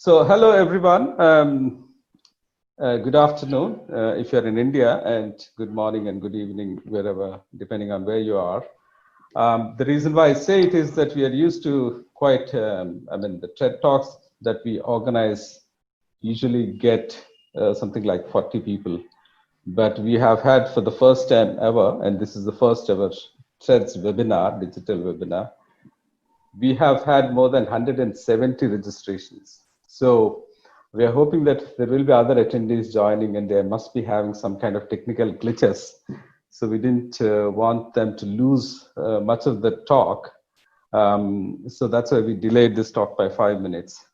So, hello everyone. Good afternoon if you're in India, and good morning and good evening wherever, depending on where you are. The reason why I say it is that we are used to quite, the TED Talks that we organize usually get something like 40 people. But we have had for the first time ever, and this is the first ever TED's webinar, digital webinar, we have had more than 170 registrations. So we are hoping that there will be other attendees joining and they must be having some kind of technical glitches. So we didn't want them to lose much of the talk. So that's why we delayed this talk by 5 minutes.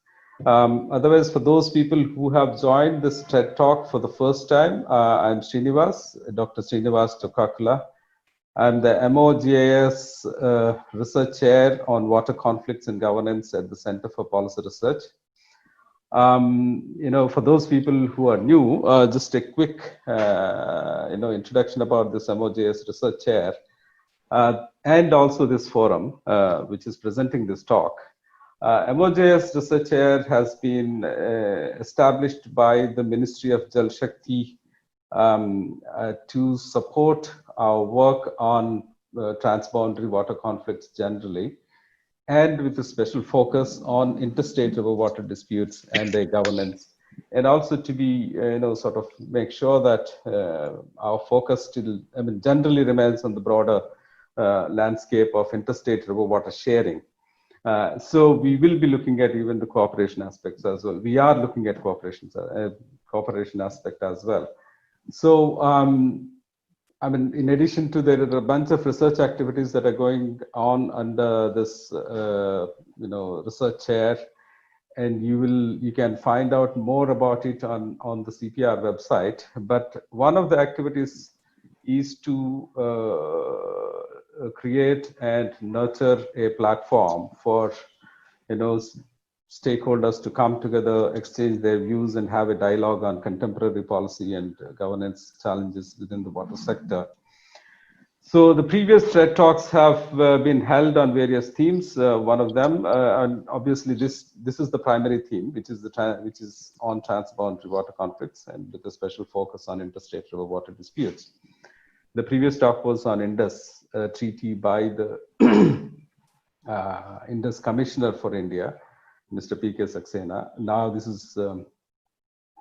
Otherwise, for those people who have joined this TED Talk for the first time, I'm Srinivas, Dr. Srinivas Tokakula. I'm the MOGIS Research Chair on Water Conflicts and Governance at the Center for Policy Research. For those people who are new, just a quick, introduction about this MOGIS Research Chair and also this forum, which is presenting this talk. MOGIS Research Chair has been established by the Ministry of Jal Shakti to support our work on transboundary water conflicts generally, and with a special focus on interstate river water disputes and their governance, and also to be, sort of make sure that our focus still, generally remains on the broader landscape of interstate river water sharing. So we will be looking at even the cooperation aspects as well. We are looking at cooperation aspect as well. So, in addition to there are a bunch of research activities that are going on under this, research chair, and you can find out more about it on the CPR website. But one of the activities is to create and nurture a platform for, stakeholders to come together, exchange their views, and have a dialogue on contemporary policy and governance challenges within the water sector. So the previous TED Talks have been held on various themes. One of them, and obviously this is the primary theme, which is on transboundary water conflicts, and with a special focus on interstate river water disputes. The previous talk was on Indus Treaty by the Indus Commissioner for India, Mr. P.K. Saxena. Now this is in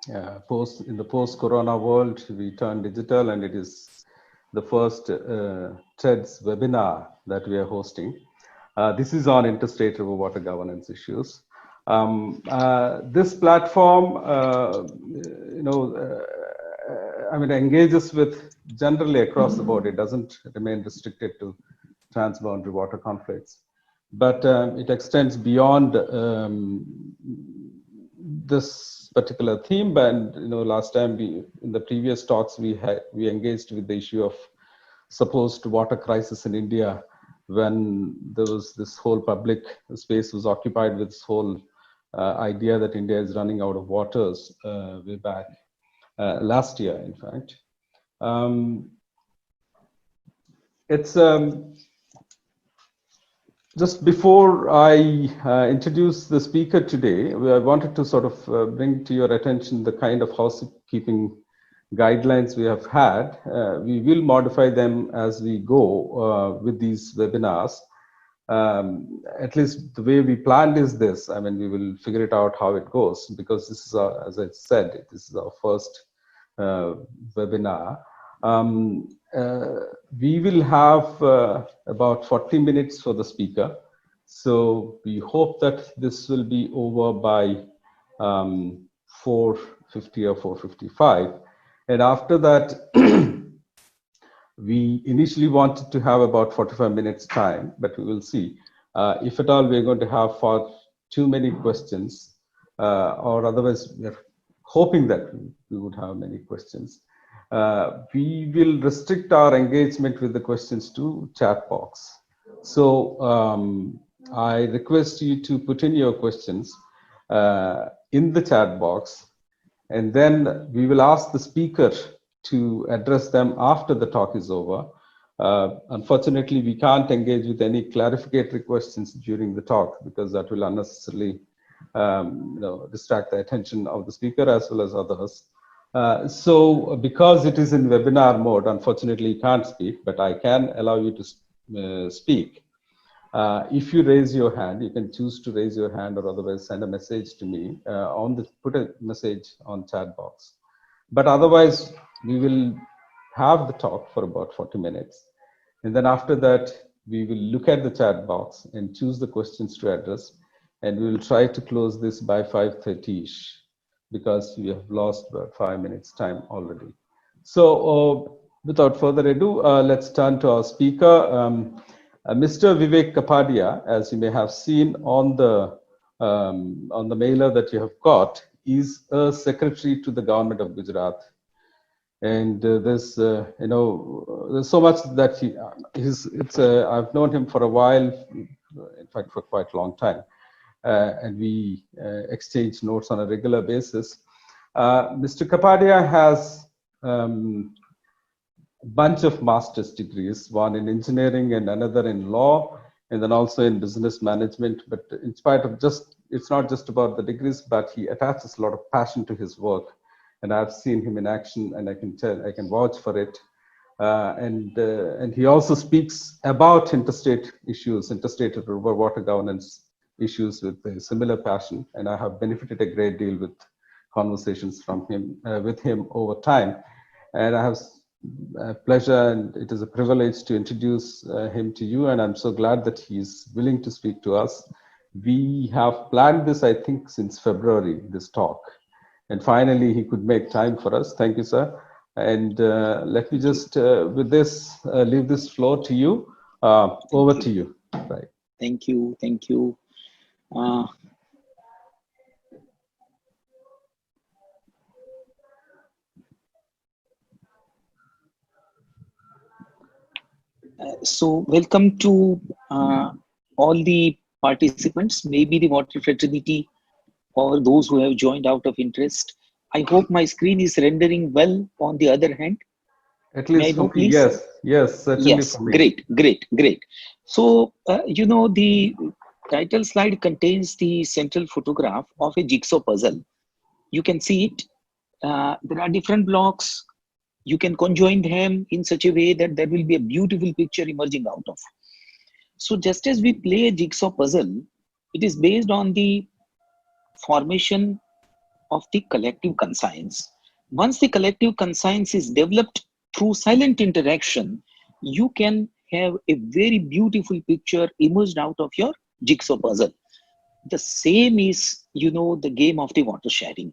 the post-corona world, we turned digital, and it is the first TED's webinar that we are hosting. This is on interstate river water governance issues. This platform, engages with generally across the board. It doesn't remain restricted to transboundary water conflicts, but it extends beyond this particular theme. And last time in the previous talks we engaged with the issue of supposed water crisis in India, when there was this whole public space was occupied with this whole idea that India is running out of waters way back last year, in fact. It's just before I introduce the speaker today, I wanted to sort of bring to your attention the kind of housekeeping guidelines we have had. We will modify them as we go with these webinars. At least the way we planned is this. We will figure it out how it goes, because this is, as I said, this is our first webinar. We will have about 40 minutes for the speaker. So we hope that this will be over by 4:50 or 4:55. And after that, we initially wanted to have about 45 minutes time, but we will see. If at all we're going to have far too many questions, or otherwise we're hoping that we would have many questions. We will restrict our engagement with the questions to chat box. So I request you to put in your questions in the chat box, and then we will ask the speaker to address them after the talk is over. Unfortunately, we can't engage with any clarificatory questions during the talk, because that will unnecessarily distract the attention of the speaker as well as others. So because it is in webinar mode, unfortunately you can't speak, but I can allow you to speak. If you raise your hand, you can choose to raise your hand or otherwise send a message to me put a message on chat box. But otherwise, we will have the talk for about 40 minutes. And then after that, we will look at the chat box and choose the questions to address. And we will try to close this by 5:30ish because we have lost about 5 minutes time already. So without further ado, let's turn to our speaker. Mr. Vivek Kapadia, as you may have seen on the mailer that you have got, is a secretary to the government of Gujarat, and there's so much that I've known him for a while, in fact for quite a long time, and we exchange notes on a regular basis. Mr. Kapadia has bunch of master's degrees, one in engineering and another in law, and then also in business management. But in spite of it's not just about the degrees, but he attaches a lot of passion to his work. And I've seen him in action, and I can vouch for it. And he also speaks about interstate issues, interstate river water governance issues with a similar passion. And I have benefited a great deal with conversations from him, with him over time. And I have a pleasure and it is a privilege to introduce him to you. And I'm so glad that he's willing to speak to us. We have planned this, I think, since February, this talk. And finally, he could make time for us. Thank you, sir. And let me just, with this, leave this floor to you. Over to you. Right. Thank you. Thank you. So welcome to all the participants, maybe the water fraternity or those who have joined out of interest. I hope my screen is rendering well on the other hand. At least for me, yes, certainly yes, for me. Great. So, the title slide contains the central photograph of a jigsaw puzzle. You can see it. There are different blocks. You can conjoin them in such a way that there will be a beautiful picture emerging out of. So just as we play a jigsaw puzzle, it is based on the formation of the collective conscience. Once the collective conscience is developed through silent interaction, you can have a very beautiful picture emerged out of your jigsaw puzzle. The same is, the game of the water sharing.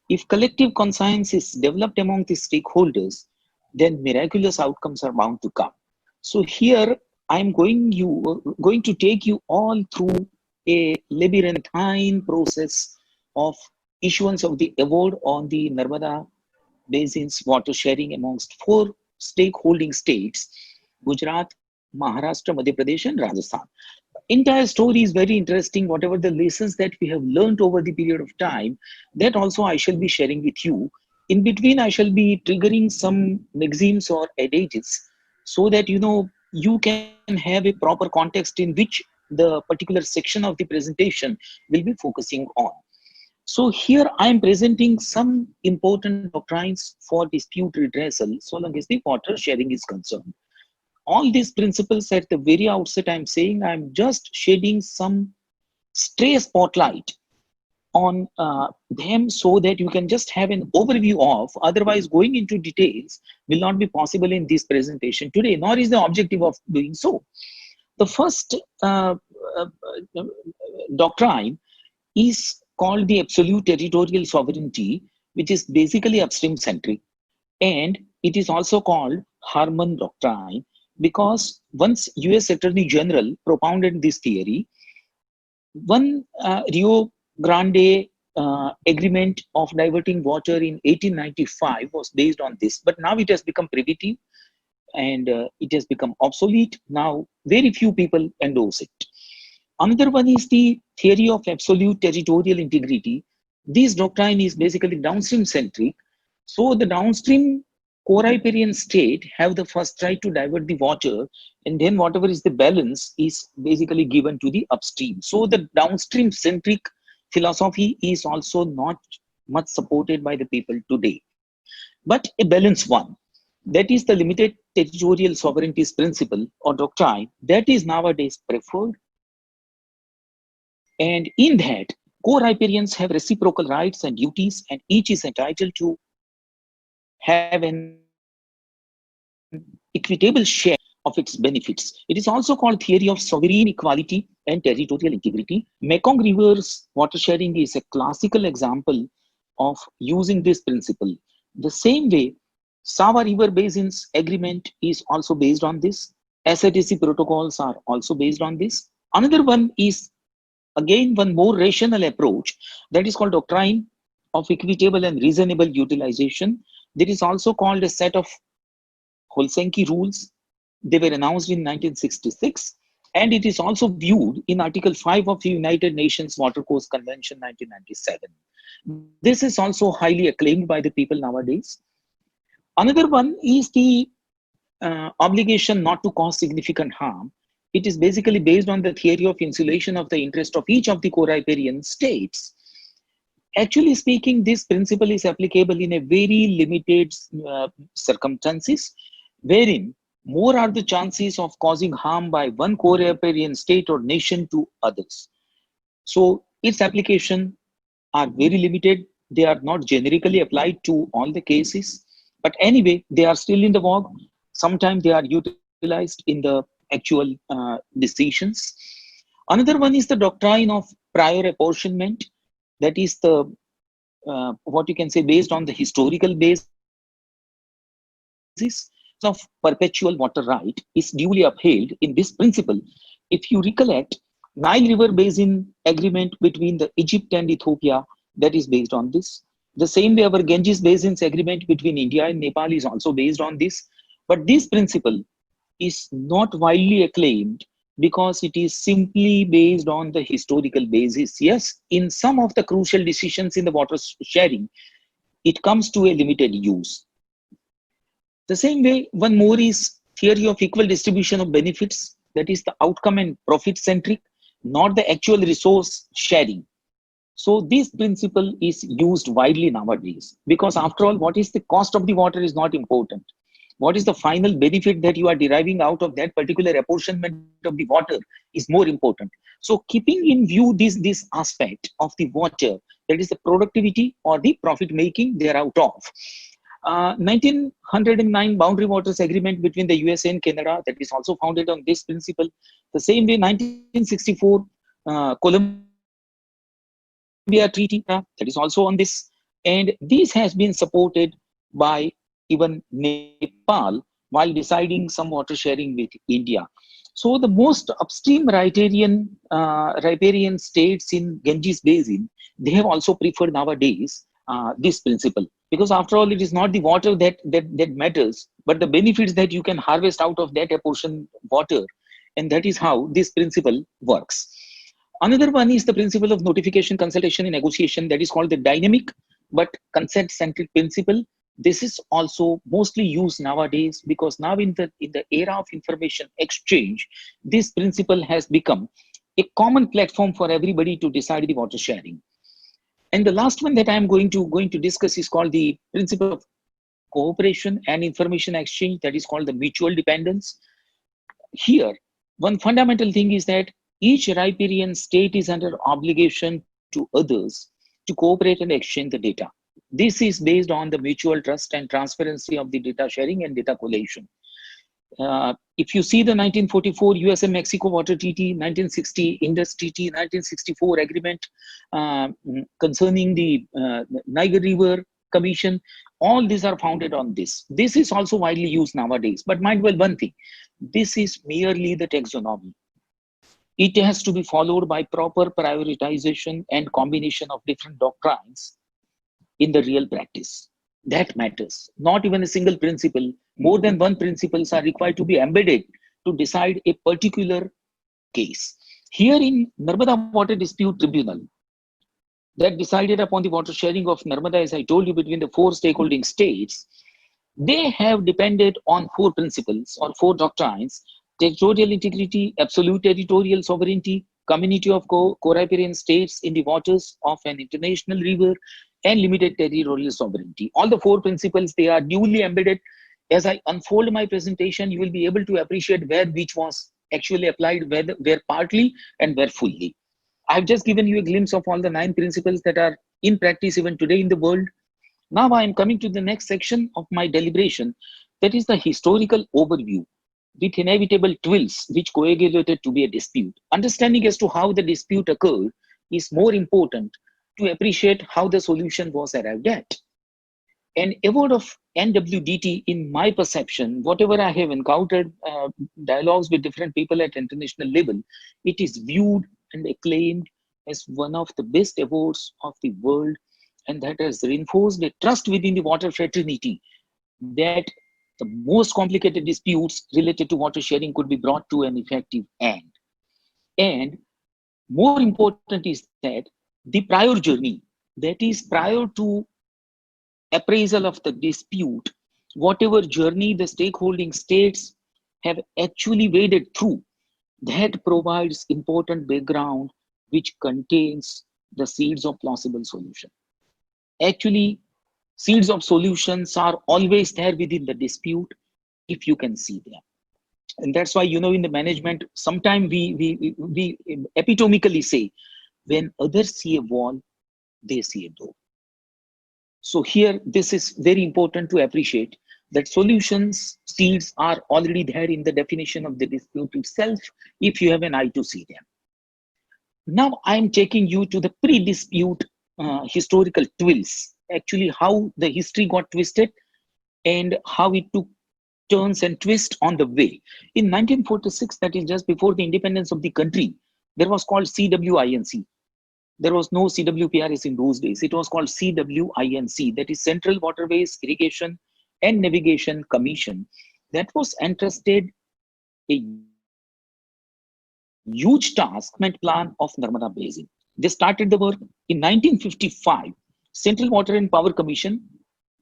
If collective conscience is developed among the stakeholders, then miraculous outcomes are bound to come. So here I'm going to take you all through a labyrinthine process of issuance of the award on the Narmada Basin's water sharing amongst 4 stakeholding states: Gujarat, Maharashtra, Madhya Pradesh, and Rajasthan. Entire story is very interesting. Whatever the lessons that we have learned over the period of time, that also I shall be sharing with you. In between, I shall be triggering some maxims or adages so that you can have a proper context in which the particular section of the presentation will be focusing on. So here I am presenting some important doctrines for dispute redressal so long as the water sharing is concerned. All these principles at the very outset, I'm saying I'm just shedding some stray spotlight on them so that you can just have an overview of. Otherwise, going into details will not be possible in this presentation today, nor is the objective of doing so. The first doctrine is called the absolute territorial sovereignty, which is basically upstream centric, and it is also called Harman doctrine, because once US Attorney General propounded this theory, one Rio Grande agreement of diverting water in 1895 was based on this, but now it has become prohibitive and it has become obsolete. Now very few people endorse it. Another one is the theory of absolute territorial integrity. This doctrine is basically downstream centric. So the downstream core riparian state have the first right to divert the water, and then whatever is the balance is basically given to the upstream. So the downstream centric philosophy is also not much supported by the people today, but a balanced one. That is the limited territorial sovereignties principle or doctrine that is nowadays preferred. And in that, co-riparians have reciprocal rights and duties, and each is entitled to have an equitable share of its benefits. It is also called theory of sovereign equality and territorial integrity. Mekong River's water sharing is a classical example of using this principle. The same way, Sawa River Basin's agreement is also based on this. SATC protocols are also based on this. Another one is, again, one more rational approach that is called doctrine of equitable and reasonable utilization. There is also called a set of Helsinki rules. They were announced in 1966, and it is also viewed in Article 5 of the United Nations Watercourse Convention 1997. This is also highly acclaimed by the people nowadays. Another one is the obligation not to cause significant harm. It is basically based on the theory of insulation of the interest of each of the co-riparian states. Actually speaking, this principle is applicable in a very limited circumstances, wherein more are the chances of causing harm by one co-riparian state or nation to others. So its application are very limited. They are not generically applied to all the cases, but anyway, they are still in the vogue. Sometimes they are utilized in the actual decisions. Another one is the doctrine of prior apportionment. That is the what you can say based on the historical basis of perpetual water right is duly upheld in this principle. If you recollect, Nile River Basin agreement between the Egypt and Ethiopia, that is based on this. The same way our Ganges Basin's agreement between India and Nepal is also based on this. But this principle is not widely acclaimed because it is simply based on the historical basis. Yes, in some of the crucial decisions in the water sharing, it comes to a limited use. The same way, one more is theory of equal distribution of benefits. That is the outcome and profit centric, not the actual resource sharing. So this principle is used widely nowadays because after all, what is the cost of the water is not important. What is the final benefit that you are deriving out of that particular apportionment of the water is more important. So keeping in view this aspect of the water, that is the productivity or the profit making thereout of. 1909 Boundary Waters Agreement between the USA and Canada, that is also founded on this principle. The same way 1964 Columbia Treaty, that is also on this. And this has been supported by even Nepal while deciding some water sharing with India. So the most upstream riparian states in Ganges Basin, they have also preferred nowadays this principle, because after all, it is not the water that matters, but the benefits that you can harvest out of that apportioned water. And that is how this principle works. Another one is the principle of notification, consultation, and negotiation, that is called the dynamic but consent-centric principle. This is also mostly used nowadays because now in the era of information exchange, this principle has become a common platform for everybody to decide the water sharing. And the last one that I am going to discuss is called the principle of cooperation and information exchange, that is called the mutual dependence. Here, one fundamental thing is that each riparian state is under obligation to others to cooperate and exchange the data. This is based on the mutual trust and transparency of the data sharing and data collation. If you see the 1944 USA-Mexico Water Treaty, 1960 Indus Treaty, 1964 Agreement concerning the Niger River Commission, all these are founded on this. This is also widely used nowadays. But mind well one thing, this is merely the taxonomy. It has to be followed by proper prioritization and combination of different doctrines in the real practice. That matters. Not even a single principle. More than one principles are required to be embedded to decide a particular case. Here in Narmada Water Dispute Tribunal, that decided upon the water sharing of Narmada, as I told you, between the four stakeholding states, they have depended on four principles or four doctrines: territorial integrity, absolute territorial sovereignty, community of co-riparian states in the waters of an international river, and limited territorial sovereignty. All the four principles, they are duly embedded. As I unfold my presentation, you will be able to appreciate where which was actually applied, where partly and where fully. I've just given you a glimpse of all the 9 principles that are in practice even today in the world. Now I am coming to the next section of my deliberation, that is the historical overview with inevitable twists which coagulated to be a dispute. Understanding as to how the dispute occurred is more important to appreciate how the solution was arrived at. An award of NWDT, in my perception, whatever I have encountered dialogues with different people at international level, it is viewed and acclaimed as one of the best awards of the world, and that has reinforced a trust within the water fraternity that the most complicated disputes related to water sharing could be brought to an effective end. And more important is that the prior journey, that is prior to appraisal of the dispute, whatever journey the stakeholding states have actually waded through, that provides important background which contains the seeds of plausible solution. Actually, seeds of solutions are always there within the dispute if you can see them. And that's why, you know, in the management, sometimes we epitomically say, when others see a wall, they see a door. So here, this is very important to appreciate that solutions, seeds are already there in the definition of the dispute itself, if you have an eye to see them. Now I'm taking you to the pre-dispute historical twists, actually how the history got twisted and how it took turns and twists on the way. In 1946, that is just before the independence of the country, there was called CWINC. There was no CWPRS in those days. It was called CWINC, that is Central Waterways Irrigation and Navigation Commission. That was entrusted a huge task plan of Narmada Basin. They started the work in 1955. Central Water and Power Commission,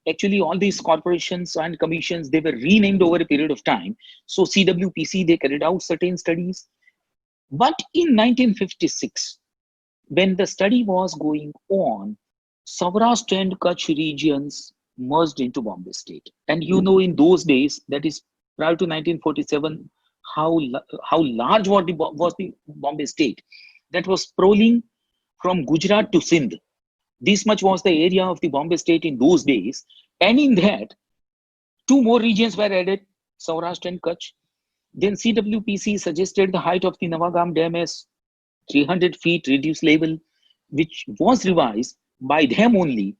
actually all these corporations and commissions, they were renamed over a period of time. So CWPC, they carried out certain studies. But in 1956, when the study was going on, Saurashtra and Kutch regions merged into Bombay state. And you know, in those days, that is prior to 1947, how large was the Bombay state. That was sprawling from Gujarat to Sindh. This much was the area of the Bombay state in those days. And in that, 2 more regions were added, Saurashtra and Kutch. Then CWPC suggested the height of the Navagam Dam as 300 feet reduced level, which was revised by them only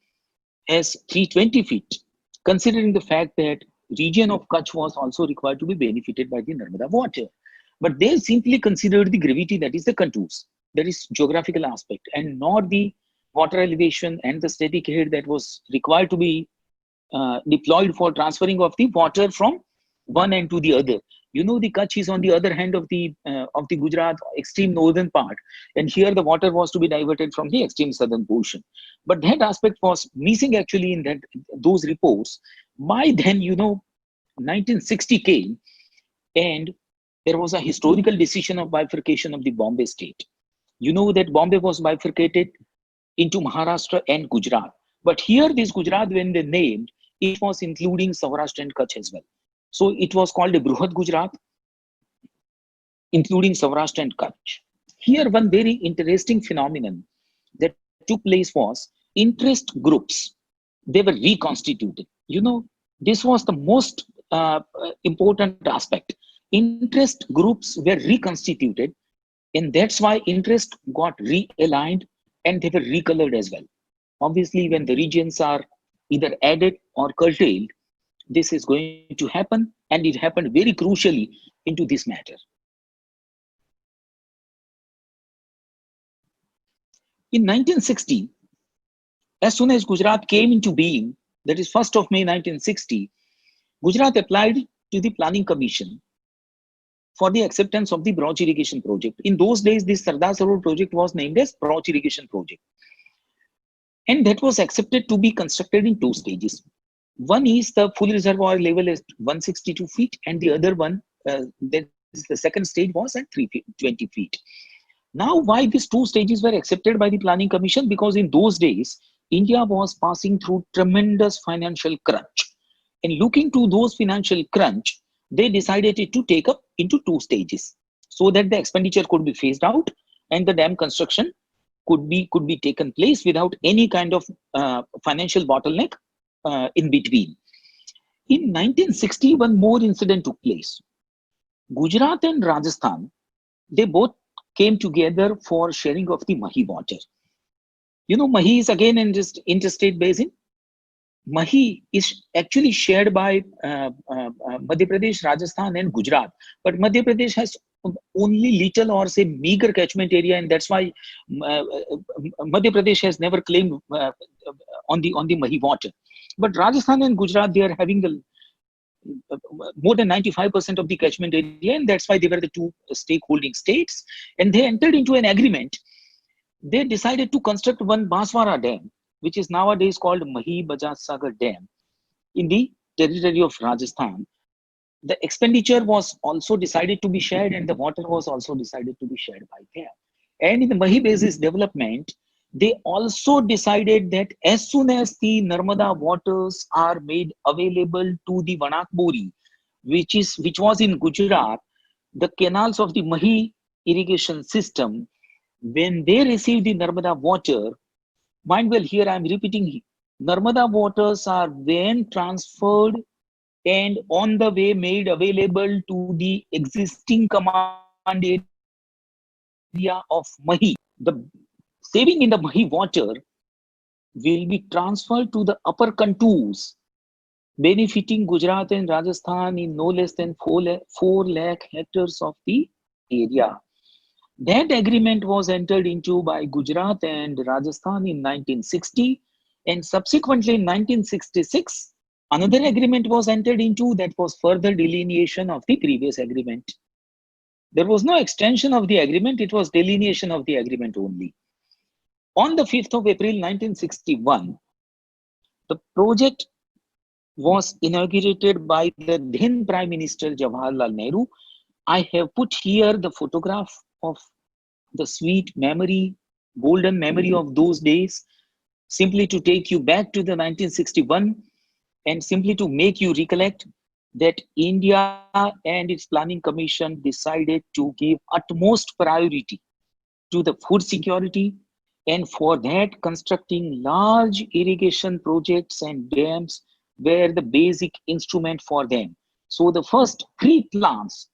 as 320 feet, considering the fact that region of Kutch was also required to be benefited by the Narmada water. But they simply considered the gravity, that is the contours, that is geographical aspect, and not the water elevation and the static head that was required to be deployed for transferring of the water from one end to the other. You know, the Kutch is on the other hand of the Gujarat extreme northern part, and here the water was to be diverted from the extreme southern portion. But that aspect was missing actually in those reports. By then, you know, 1960 came, and there was a historical decision of bifurcation of the Bombay state. You know that Bombay was bifurcated into Maharashtra and Gujarat. But here, this Gujarat, when they named, it was including Saurashtra and Kutch as well. So it was called a Bruhat Gujarat, including Saurashtra and Kutch. Here, one very interesting phenomenon that took place was interest groups. They were reconstituted. You know, this was the most important aspect. Interest groups were reconstituted, and that's why interest got realigned and they were recolored as well. Obviously, when the regions are either added or curtailed, this is going to happen, and it happened very crucially into this matter. In 1960, as soon as Gujarat came into being, that is 1st of May 1960, Gujarat applied to the Planning Commission for the acceptance of the Broch Irrigation Project. In those days, this Sardar Sarovar project was named as Broch Irrigation Project. And that was accepted to be constructed in 2 stages. One is the full reservoir level is 162 feet, and the other one, the second stage was at 320 feet. Now, why these two stages were accepted by the Planning Commission? Because in those days, India was passing through tremendous financial crunch. And looking to those financial crunch, they decided to take up into two stages so that the expenditure could be phased out and the dam construction could be taken place without any kind of financial bottleneck in between. In 1960, one more incident took place. Gujarat and Rajasthan, they both came together for sharing of the Mahi water. You know, Mahi is again an interstate basin. Mahi is actually shared by Madhya Pradesh, Rajasthan, and Gujarat. But Madhya Pradesh has only little or say meager catchment area, and that's why Madhya Pradesh has never claimed on the Mahi water. But Rajasthan and Gujarat, they are having the more than 95% of the catchment area, and that's why they were the two stakeholding states. And they entered into an agreement. They decided to construct one Banswara Dam, which is nowadays called Mahi Bajaj Sagar Dam, in the territory of Rajasthan. The expenditure was also decided to be shared, and the water was also decided to be shared by them. And in the Mahi basis development, they also decided that as soon as the Narmada waters are made available to the Vanakbori, which was in Gujarat, the canals of the Mahi irrigation system, when they receive the Narmada water, mind well, here I am repeating, Narmada waters are then transferred and on the way made available to the existing command area of Mahi. The saving in the Mahi water will be transferred to the upper contours, benefiting Gujarat and Rajasthan in no less than 4 lakh hectares of the area. That agreement was entered into by Gujarat and Rajasthan in 1960, and subsequently in 1966, another agreement was entered into that was further delineation of the previous agreement. There was no extension of the agreement, it was delineation of the agreement only. On the 5th of April 1961, the project was inaugurated by the then Prime Minister Jawaharlal Nehru. I have put here the photograph of the sweet memory, golden memory of those days, simply to take you back to the 1961 and simply to make you recollect that India and its Planning Commission decided to give utmost priority to the food security, and for that constructing large irrigation projects and dams were the basic instrument for them. So the first 3 plans,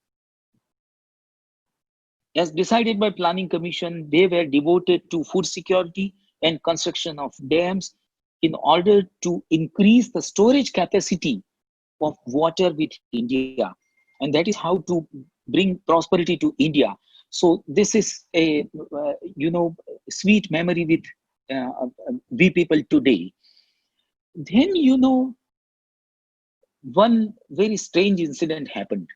as decided by Planning Commission, they were devoted to food security and construction of dams in order to increase the storage capacity of water with India. And that is how to bring prosperity to India. So this is a sweet memory with we people today. Then one very strange incident happened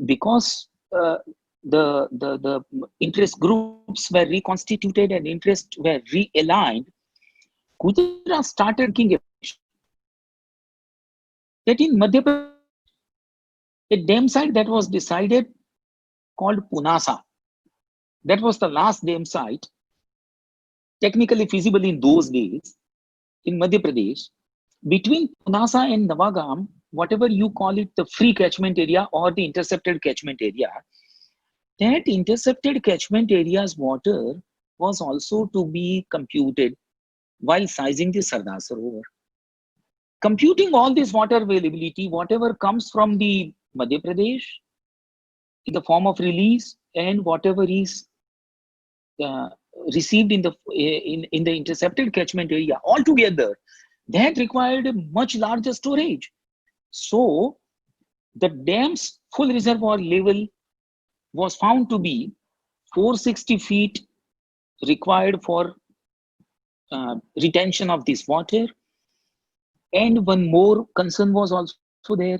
because the interest groups were reconstituted and interests were realigned. Gujarat started thinking that in Madhya Pradesh, a dam site that was decided called Punasa. That was the last dam site technically feasible in those days in Madhya Pradesh. Between Punasa and Navagam, whatever you call it, the free catchment area or the intercepted catchment area, that intercepted catchment area's water was also to be computed while sizing the Sardar Sarovar. Computing all this water availability, whatever comes from the Madhya Pradesh in the form of release and whatever is received in the intercepted catchment area altogether, that required a much larger storage. So the dam's full reservoir level was found to be 460 feet required for retention of this water. And one more concern was also there,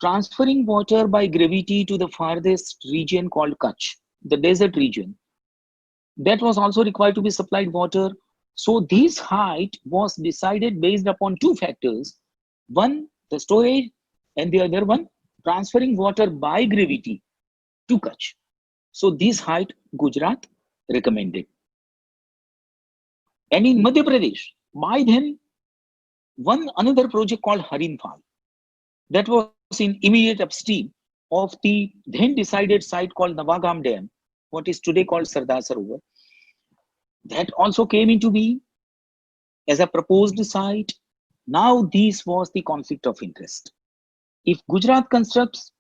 transferring water by gravity to the farthest region called Kutch, the desert region. That was also required to be supplied water. So this height was decided based upon 2 factors. One, the storage, and the other one, transferring water by gravity to Kutch. So this height Gujarat recommended. And in Madhya Pradesh, by then, another project called Harinfal that was in immediate upstream of the then decided site called Navagam Dam, what is today called Sardar Sarovar, that also came into being as a proposed site. Now this was the conflict of interest. If Gujarat constructs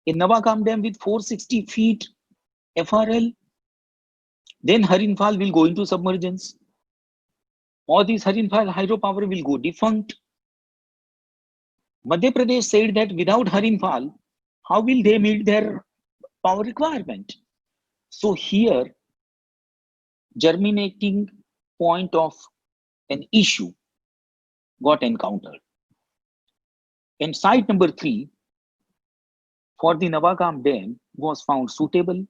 a Navagam Dam with 460 feet FRL, then Harinfal will go into submergence. Or this Harinfal hydropower will go defunct. Madhya Pradesh said that without Harinfal, how will they meet their power requirement? So here, germinating point of an issue got encountered. And site number 3 for the Navagam Dam was found suitable,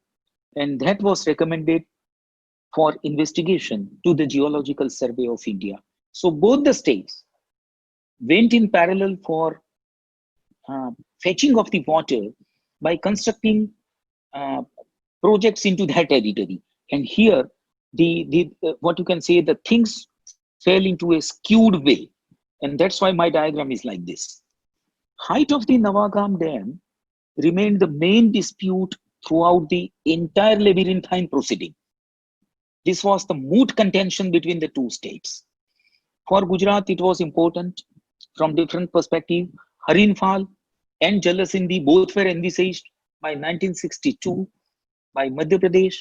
and that was recommended for investigation to the Geological Survey of India. So both the states went in parallel for fetching of the water by constructing projects into that territory. And here, what you can say, the things fell into a skewed way. And that's why my diagram is like this. Height of the Navagam Dam remained the main dispute throughout the entire labyrinthine proceeding. This was the moot contention between the two states. For Gujarat, it was important from different perspective. Harinfal and Jalasindhi both were envisaged by 1962 by Madhya Pradesh,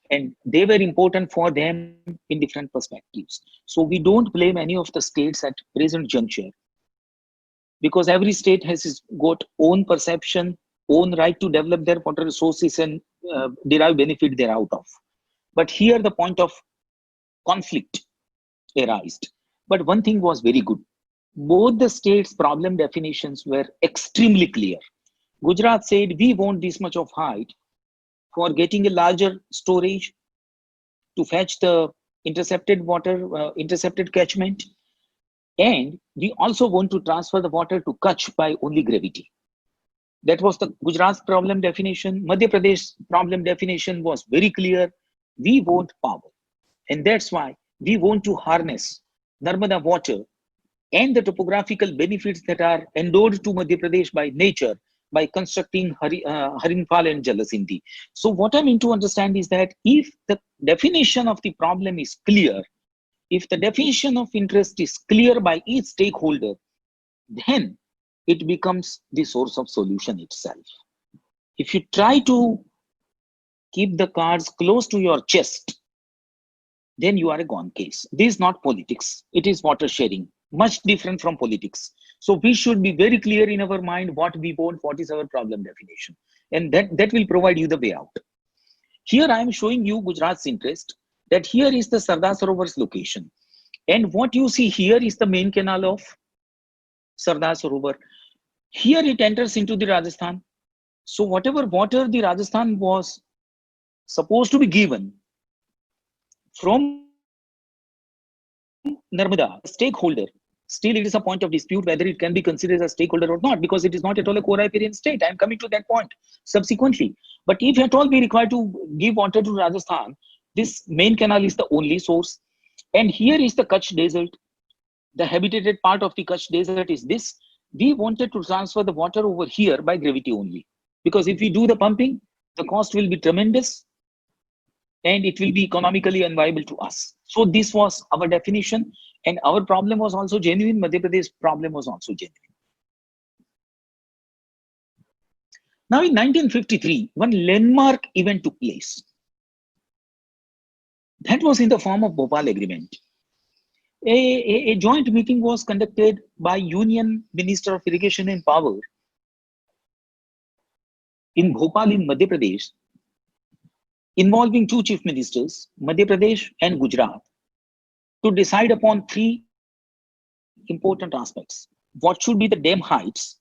and they were important for them in different perspectives. So we don't blame any of the states at present juncture, because every state has got own perception, own right to develop their water resources and derive benefit thereout of. But here the point of conflict arised. But one thing was very good. Both the states' problem definitions were extremely clear. Gujarat said, we want this much of height for getting a larger storage to fetch the intercepted water, intercepted catchment. And we also want to transfer the water to Kutch by only gravity. That was the Gujarat's problem definition. Madhya Pradesh's problem definition was very clear. We want power. And that's why we want to harness Narmada water and the topographical benefits that are endowed to Madhya Pradesh by nature by constructing Harinfal and Jalasindhi. So what I mean to understand is that if the definition of the problem is clear, if the definition of interest is clear by each stakeholder, then it becomes the source of solution itself. If you try to keep the cards close to your chest, then you are a gone case. This is not politics. It is water sharing, much different from politics. So we should be very clear in our mind what we want, what is our problem definition. And that will provide you the way out. Here I am showing you Gujarat's interest, that here is the Sardar Sarovar's location. And what you see here is the main canal of Sardar Sarovar. Here it enters into the Rajasthan. So whatever water the Rajasthan was supposed to be given from Narmada, stakeholder, still it is a point of dispute whether it can be considered as a stakeholder or not, because it is not at all a core riparian state. I am coming to that point subsequently. But if at all we require to give water to Rajasthan, this main canal is the only source. And here is the Kutch Desert. The habitated part of the Kutch Desert is this. We wanted to transfer the water over here by gravity only, because if we do the pumping, the cost will be tremendous and it will be economically unviable to us. So this was our definition, and our problem was also genuine. Madhya Pradesh problem was also genuine. Now in 1953, one landmark event took place. That was in the form of Bhopal Agreement. A joint meeting was conducted by Union Minister of Irrigation and Power in Bhopal in Madhya Pradesh, involving two chief ministers, Madhya Pradesh and Gujarat, to decide upon three important aspects. What should be the dam heights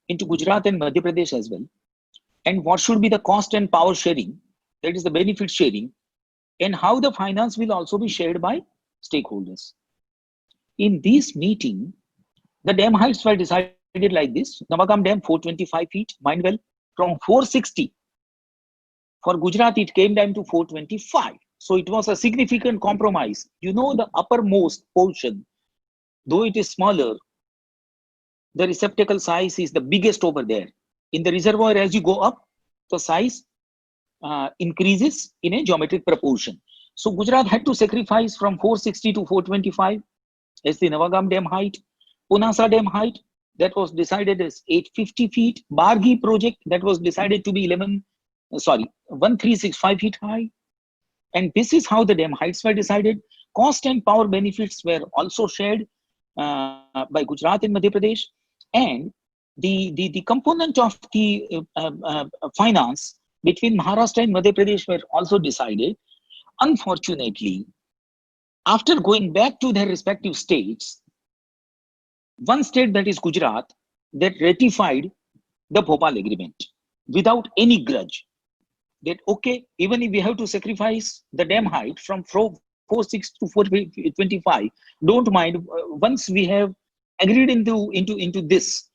into Gujarat and Madhya Pradesh as well, and what should be the cost and power sharing, that is the benefit sharing, and how the finance will also be shared by stakeholders. In this meeting, the dam heights were decided like this. Navagam Dam 425 feet, mind well, from 460 For Gujarat, it came down to 425. So it was a significant compromise. You know, the uppermost portion, though it is smaller, the receptacle size is the biggest over there. In the reservoir, as you go up, the size increases in a geometric proportion. So Gujarat had to sacrifice from 460 to 425 as the Navagam dam height. Punasa dam height, that was decided as 850 feet. Bargi project, that was decided to be 1365 feet high. And this is how the dam heights were decided. Cost and power benefits were also shared by Gujarat and Madhya Pradesh. And the component of the finance between Maharashtra and Madhya Pradesh were also decided. Unfortunately, after going back to their respective states, one state, that is Gujarat, that ratified the Bhopal agreement without any grudge. That, okay, even if we have to sacrifice the dam height from 4.6 to 4.25, don't mind. Once we have agreed into this,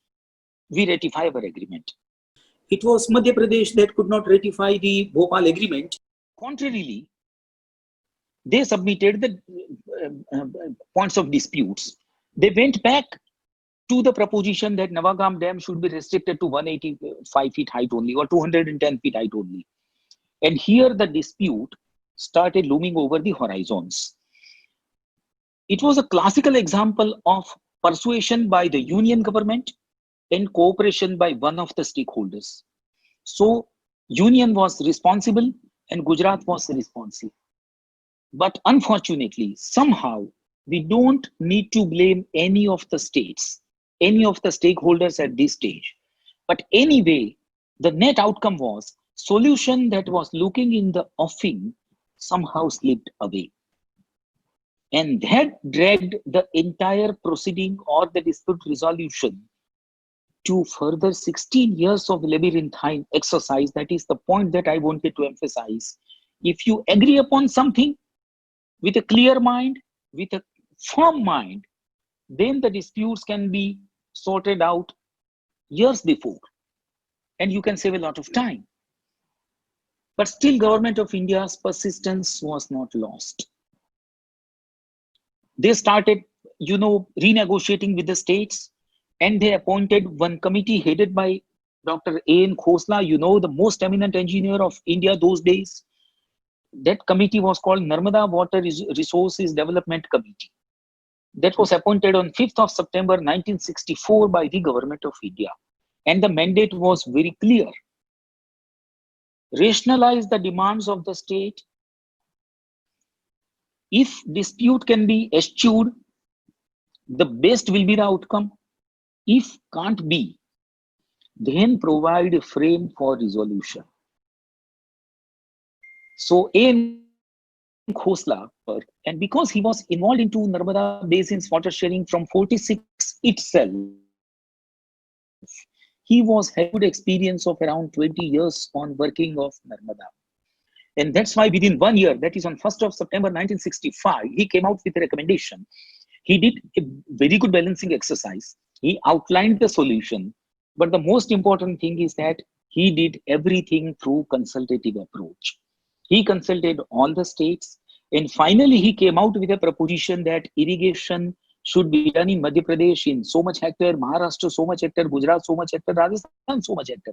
we ratify our agreement. It was Madhya Pradesh that could not ratify the Bhopal agreement. Contrarily, they submitted the points of disputes. They went back to the proposition that Navagam Dam should be restricted to 185 feet height only, or 210 feet height only. And here the dispute started looming over the horizons. It was a classical example of persuasion by the union government and cooperation by one of the stakeholders. So union was responsible and Gujarat was responsive. But unfortunately, somehow we don't need to blame any of the states, any of the stakeholders at this stage. But anyway, the net outcome was solution that was looking in the offing somehow slipped away. And that dragged the entire proceeding or the dispute resolution to further 16 years of labyrinthine exercise. That is the point that I wanted to emphasize. If you agree upon something with a clear mind, with a firm mind, then the disputes can be sorted out years before, and you can save a lot of time. But still, Government of India's persistence was not lost. They started, renegotiating with the states, and they appointed one committee headed by Dr. A.N. Khosla, the most eminent engineer of India those days. That committee was called Narmada Water Resources Development Committee. That was appointed on 5th of September 1964 by the Government of India. And the mandate was very clear. Rationalize the demands of the state. If dispute can be eschewed, the best will be the outcome. If can't be, then provide a frame for resolution. So A.N. Khosla, and because he was involved into Narmada Basin's water sharing from 46 itself, he was had good experience of around 20 years on working of Narmada. And that's why within 1 year, that is on 1st of September 1965, he came out with a recommendation. He did a very good balancing exercise. He outlined the solution. But the most important thing is that he did everything through consultative approach. He consulted all the states, and finally he came out with a proposition that irrigation should be done in Madhya Pradesh in so much hectare, Maharashtra so much hectare, Gujarat so much hectare, Rajasthan so much hectare.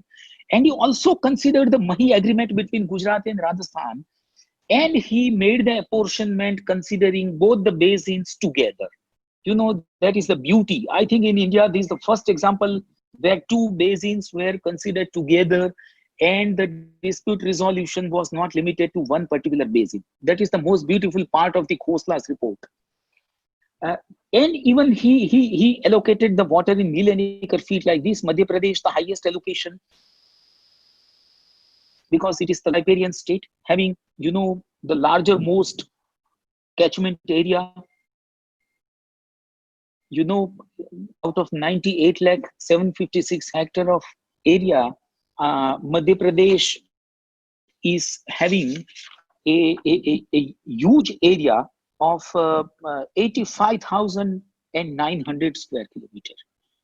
And he also considered the Mahi agreement between Gujarat and Rajasthan, and he made the apportionment considering both the basins together. That is the beauty. I think in India, this is the first example where two basins were considered together and the dispute resolution was not limited to one particular basin. That is the most beautiful part of the Khosla's report. And even he allocated the water in million acre feet like this. Madhya Pradesh, the highest allocation, because it is the riparian state, having, the larger most catchment area. Out of 98 lakh 756 hectare of area, Madhya Pradesh is having a huge area of 85,900 square kilometer.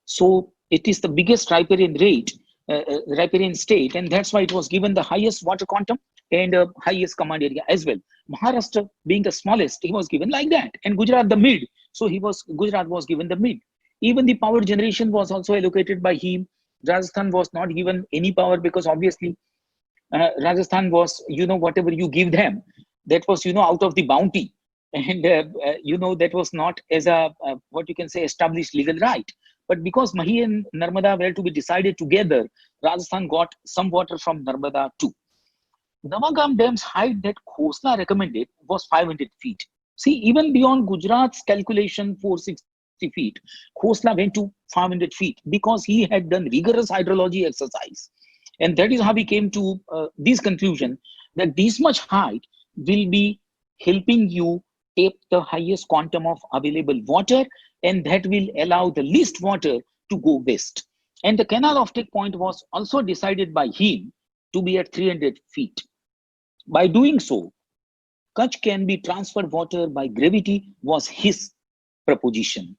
So it is the biggest riparian rate riparian state, and that's why it was given the highest water quantum and highest command area as well. Maharashtra being the smallest, he was given like that, and Gujarat the mid. So Gujarat was given the mid. Even the power generation was also allocated by him. Rajasthan was not given any power because obviously Rajasthan was, whatever you give them, that was, out of the bounty. And, that was not as a, what you can say, established legal right. But because Mahi and Narmada were to be decided together, Rajasthan got some water from Narmada too. Navagam Dam's height that Khosla recommended was 500 feet. See, even beyond Gujarat's calculation, 460 feet, Khosla went to 500 feet because he had done rigorous hydrology exercise. And that is how we came to this conclusion that this much height will be helping you take the highest quantum of available water, and that will allow the least water to go west. And the canal offtake point was also decided by him to be at 300 feet. By doing so, Kutch can be transferred water by gravity was his proposition.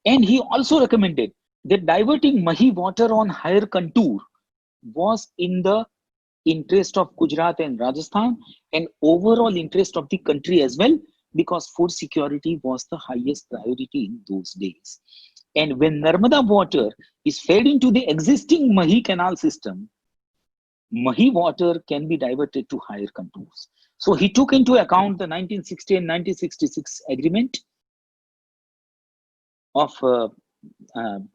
And he also recommended that diverting Mahi water on higher contour was in the interest of Gujarat and Rajasthan and overall interest of the country as well, because food security was the highest priority in those days. And when Narmada water is fed into the existing Mahi canal system, Mahi water can be diverted to higher contours. So he took into account the 1960 and 1966 agreement of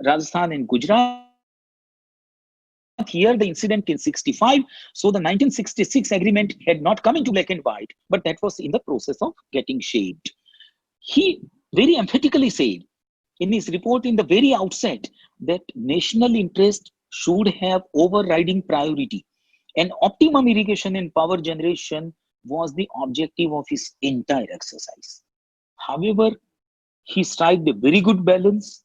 Rajasthan and Gujarat. Here the incident in 65. So the 1966 agreement had not come into black and white, but that was in the process of getting shaped. He very emphatically said in his report in the very outset that national interest should have overriding priority, and optimum irrigation and power generation was the objective of his entire exercise. However, he struck a very good balance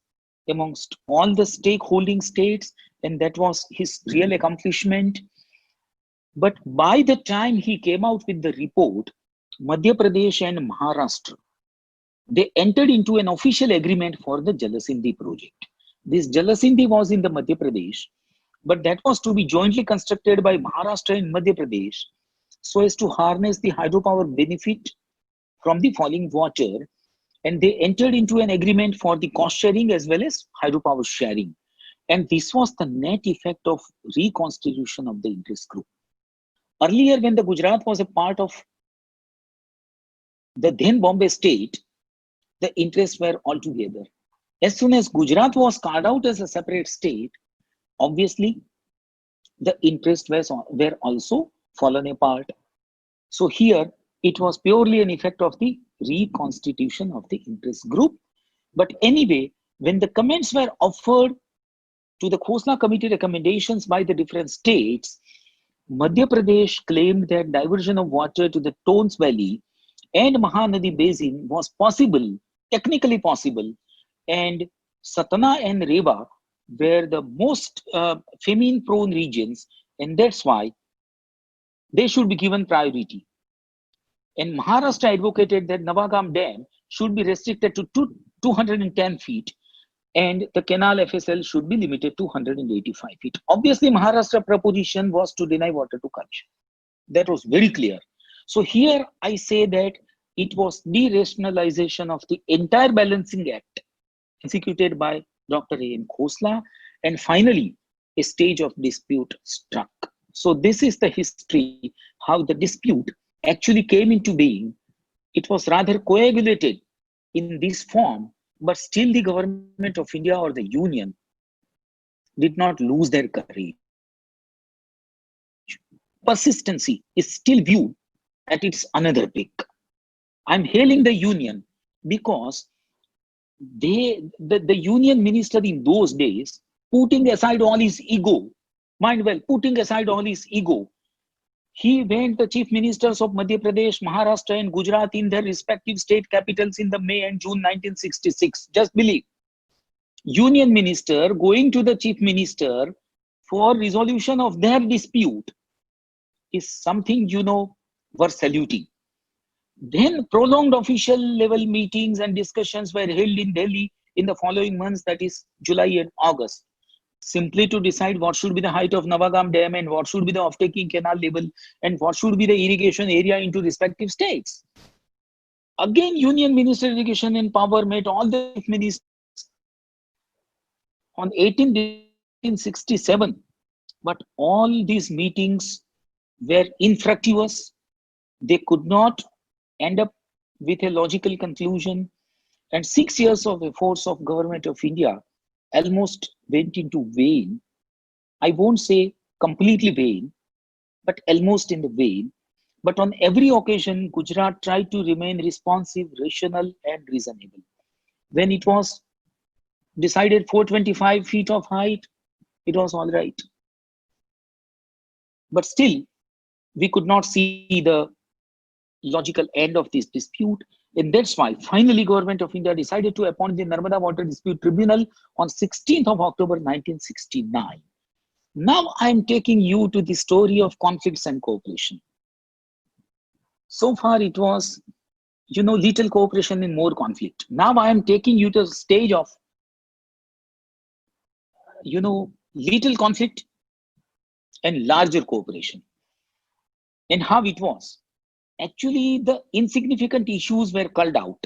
amongst all the stakeholding states, and that was his real accomplishment. But by the time he came out with the report, Madhya Pradesh and Maharashtra, they entered into an official agreement for the Jalasindhi project. This Jalasindhi was in the Madhya Pradesh, but that was to be jointly constructed by Maharashtra and Madhya Pradesh so as to harness the hydropower benefit from the falling water. And they entered into an agreement for the cost sharing as well as hydropower sharing. And this was the net effect of reconstitution of the interest group. Earlier, when the Gujarat was a part of the then Bombay state, the interests were all together. As soon as Gujarat was carved out as a separate state, obviously, the interests were also fallen apart. So here, it was purely an effect of the reconstitution of the interest group. But anyway, when the comments were offered to the Khosla Committee recommendations by the different states, Madhya Pradesh claimed that diversion of water to the Tons Valley and Mahanadi Basin was possible, technically possible, and Satna and Rewa were the most famine-prone regions, and that's why they should be given priority. And Maharashtra advocated that Navagam Dam should be restricted to 210 feet, and the canal FSL should be limited to 185 feet. Obviously, Maharashtra proposition was to deny water to Kutch. That was very clear. So here I say that it was de-rationalization of the entire balancing act executed by Dr. A.M. Khosla, and finally a stage of dispute struck. So this is the history, how the dispute actually came into being. It was rather coagulated in this form, but still the government of India or the Union did not lose their courage. Persistency is still viewed at its another peak. I'm hailing the Union because the Union minister in those days, putting aside all his ego, mind well, putting aside all his ego, he went the chief ministers of Madhya Pradesh, Maharashtra and Gujarat in their respective state capitals in the May and June 1966. Just believe. Union minister going to the chief minister for resolution of their dispute is something, worth saluting. Then prolonged official level meetings and discussions were held in Delhi in the following months, that is July and August. simply to decide what should be the height of Navagam Dam and what should be the off-taking canal level and what should be the irrigation area into respective states. Again, Union Minister of Irrigation and Power met all the ministers on 18 1967, but all these meetings were infructuous. They could not end up with a logical conclusion, and 6 years of efforts of Government of India almost went into vain. I won't say completely vain, but almost in the vain. But on every occasion, Gujarat tried to remain responsive, rational, and reasonable. When it was decided 425 feet of height, it was all right. But still, we could not see the logical end of this dispute. And that's why finally Government of India decided to appoint the Narmada Water Dispute Tribunal on 16th of October 1969. Now I'm taking you to the story of conflicts and cooperation. So far it was, little cooperation and more conflict. Now I am taking you to the stage of, little conflict and larger cooperation. And how it was. Actually, the insignificant issues were culled out.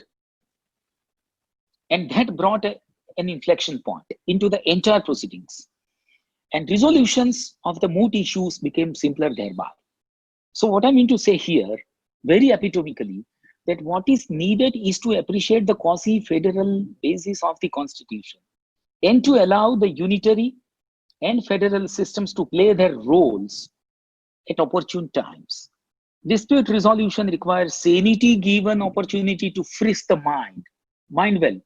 And that brought an inflection point into the entire proceedings. And resolutions of the moot issues became simpler thereby. So what I mean to say here, very epitomically, that what is needed is to appreciate the quasi-federal basis of the Constitution and to allow the unitary and federal systems to play their roles at opportune times. Dispute resolution requires sanity given opportunity to frisk the mind. Mind well.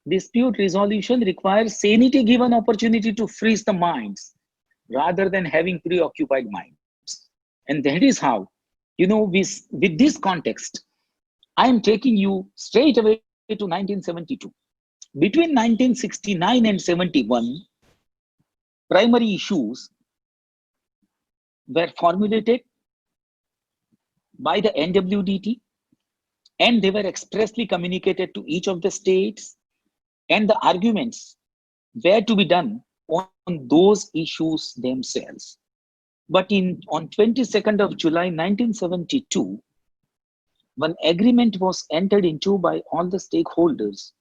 Dispute resolution requires sanity given opportunity to freeze the minds rather than having preoccupied minds. And that is how, with this context, I am taking you straight away to 1972. Between 1969 and 71, primary issues were formulated by the NWDT, and they were expressly communicated to each of the states, and the arguments were to be done on those issues themselves. But on 22nd of July 1972, one agreement was entered into by all the stakeholders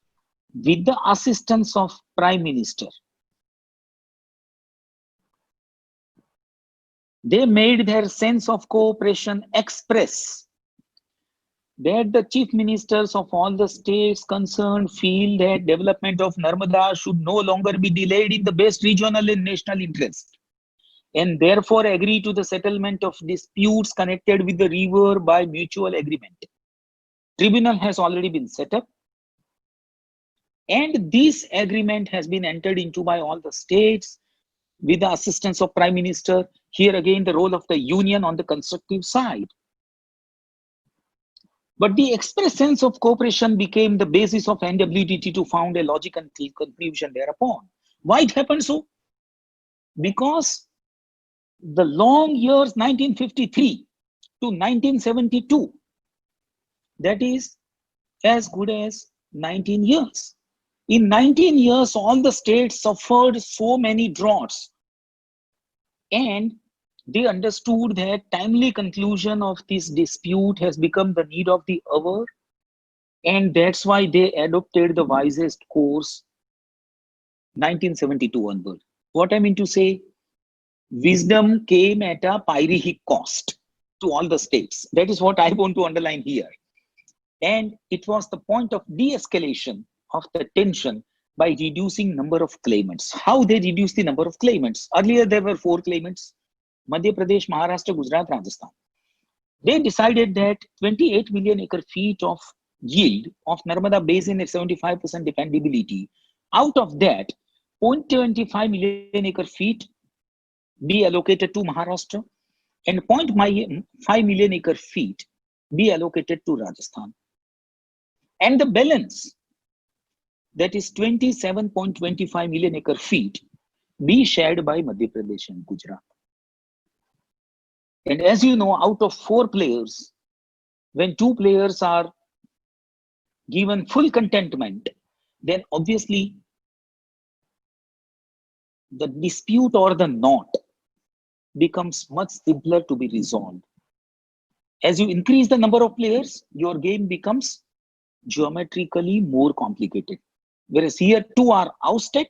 with the assistance of Prime Minister. They made their sense of cooperation express that the chief ministers of all the states concerned feel that development of Narmada should no longer be delayed in the best regional and national interest, and therefore agree to the settlement of disputes connected with the river by mutual agreement. Tribunal has already been set up, and this agreement has been entered into by all the states with the assistance of Prime Minister. Here again, the role of the union on the constructive side. But the express sense of cooperation became the basis of NWDT to found a logical conclusion thereupon. Why it happened so? Because the long years 1953 to 1972, that is as good as 19 years. In 19 years, all the states suffered so many droughts, and they understood that timely conclusion of this dispute has become the need of the hour, and that's why they adopted the wisest course 1972 onward. What I mean to say, wisdom came at a pyrrhic cost to all the states. That is what I want to underline here. And it was the point of de-escalation of the tension by reducing number of claimants. How they reduced the number of claimants? Earlier there were 4 claimants: Madhya Pradesh, Maharashtra, Gujarat, Rajasthan. They decided that 28 million acre feet of yield of Narmada Basin at 75% dependability. Out of that, 0.25 million acre feet be allocated to Maharashtra, and 0.5 million acre feet be allocated to Rajasthan. And the balance, that is 27.25 million acre feet, be shared by Madhya Pradesh and Gujarat. And as you know, out of 4 players, when 2 players are given full contentment, then obviously the dispute or the knot becomes much simpler to be resolved. As you increase the number of players, your game becomes geometrically more complicated. Whereas here two are ousted,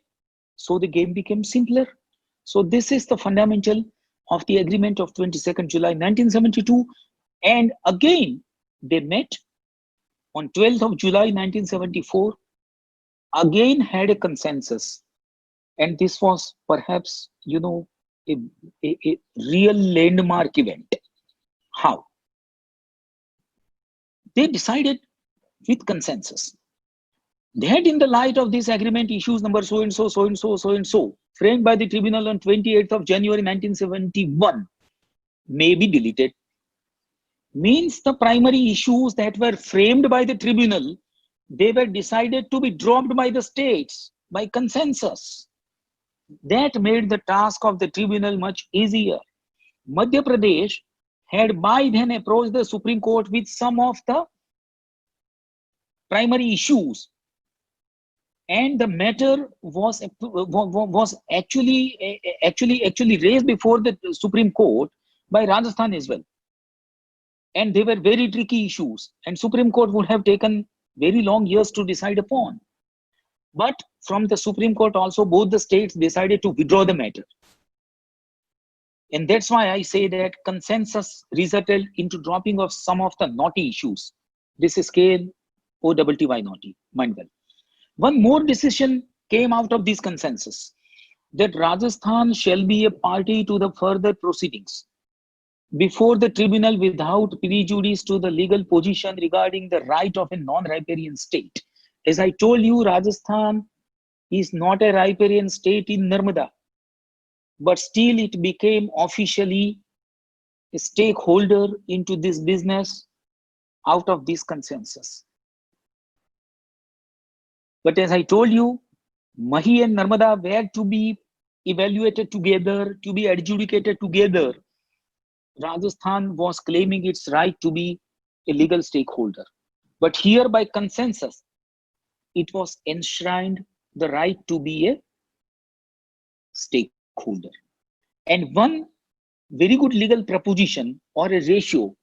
so the game became simpler. So this is the fundamental of the agreement of 22nd July 1972. And again, they met on 12th of July 1974, again had a consensus. And this was perhaps, a real landmark event. How? They decided with consensus that in the light of this agreement, issues number so and so, so and so, so and so, framed by the tribunal on 28th of January 1971 may be deleted. Means the primary issues that were framed by the tribunal, they were decided to be dropped by the states by consensus. That made the task of the tribunal much easier. Madhya Pradesh had by then approached the Supreme Court with some of the primary issues, and the matter was actually raised before the Supreme Court by Rajasthan as well. And they were very tricky issues, and Supreme Court would have taken very long years to decide upon. But from the Supreme Court also, both the states decided to withdraw the matter. And that's why I say that consensus resulted into dropping of some of the knotty issues. This is KNOTTY knotty, mind well. One more decision came out of this consensus, that Rajasthan shall be a party to the further proceedings before the tribunal without prejudice to the legal position regarding the right of a non-riparian state. As I told you, Rajasthan is not a riparian state in Narmada, but still it became officially a stakeholder into this business out of this consensus. But as I told you, Mahi and Narmada were to be evaluated together, to be adjudicated together. Rajasthan was claiming its right to be a legal stakeholder. But here by consensus, it was enshrined the right to be a stakeholder. And one very good legal proposition or a ratio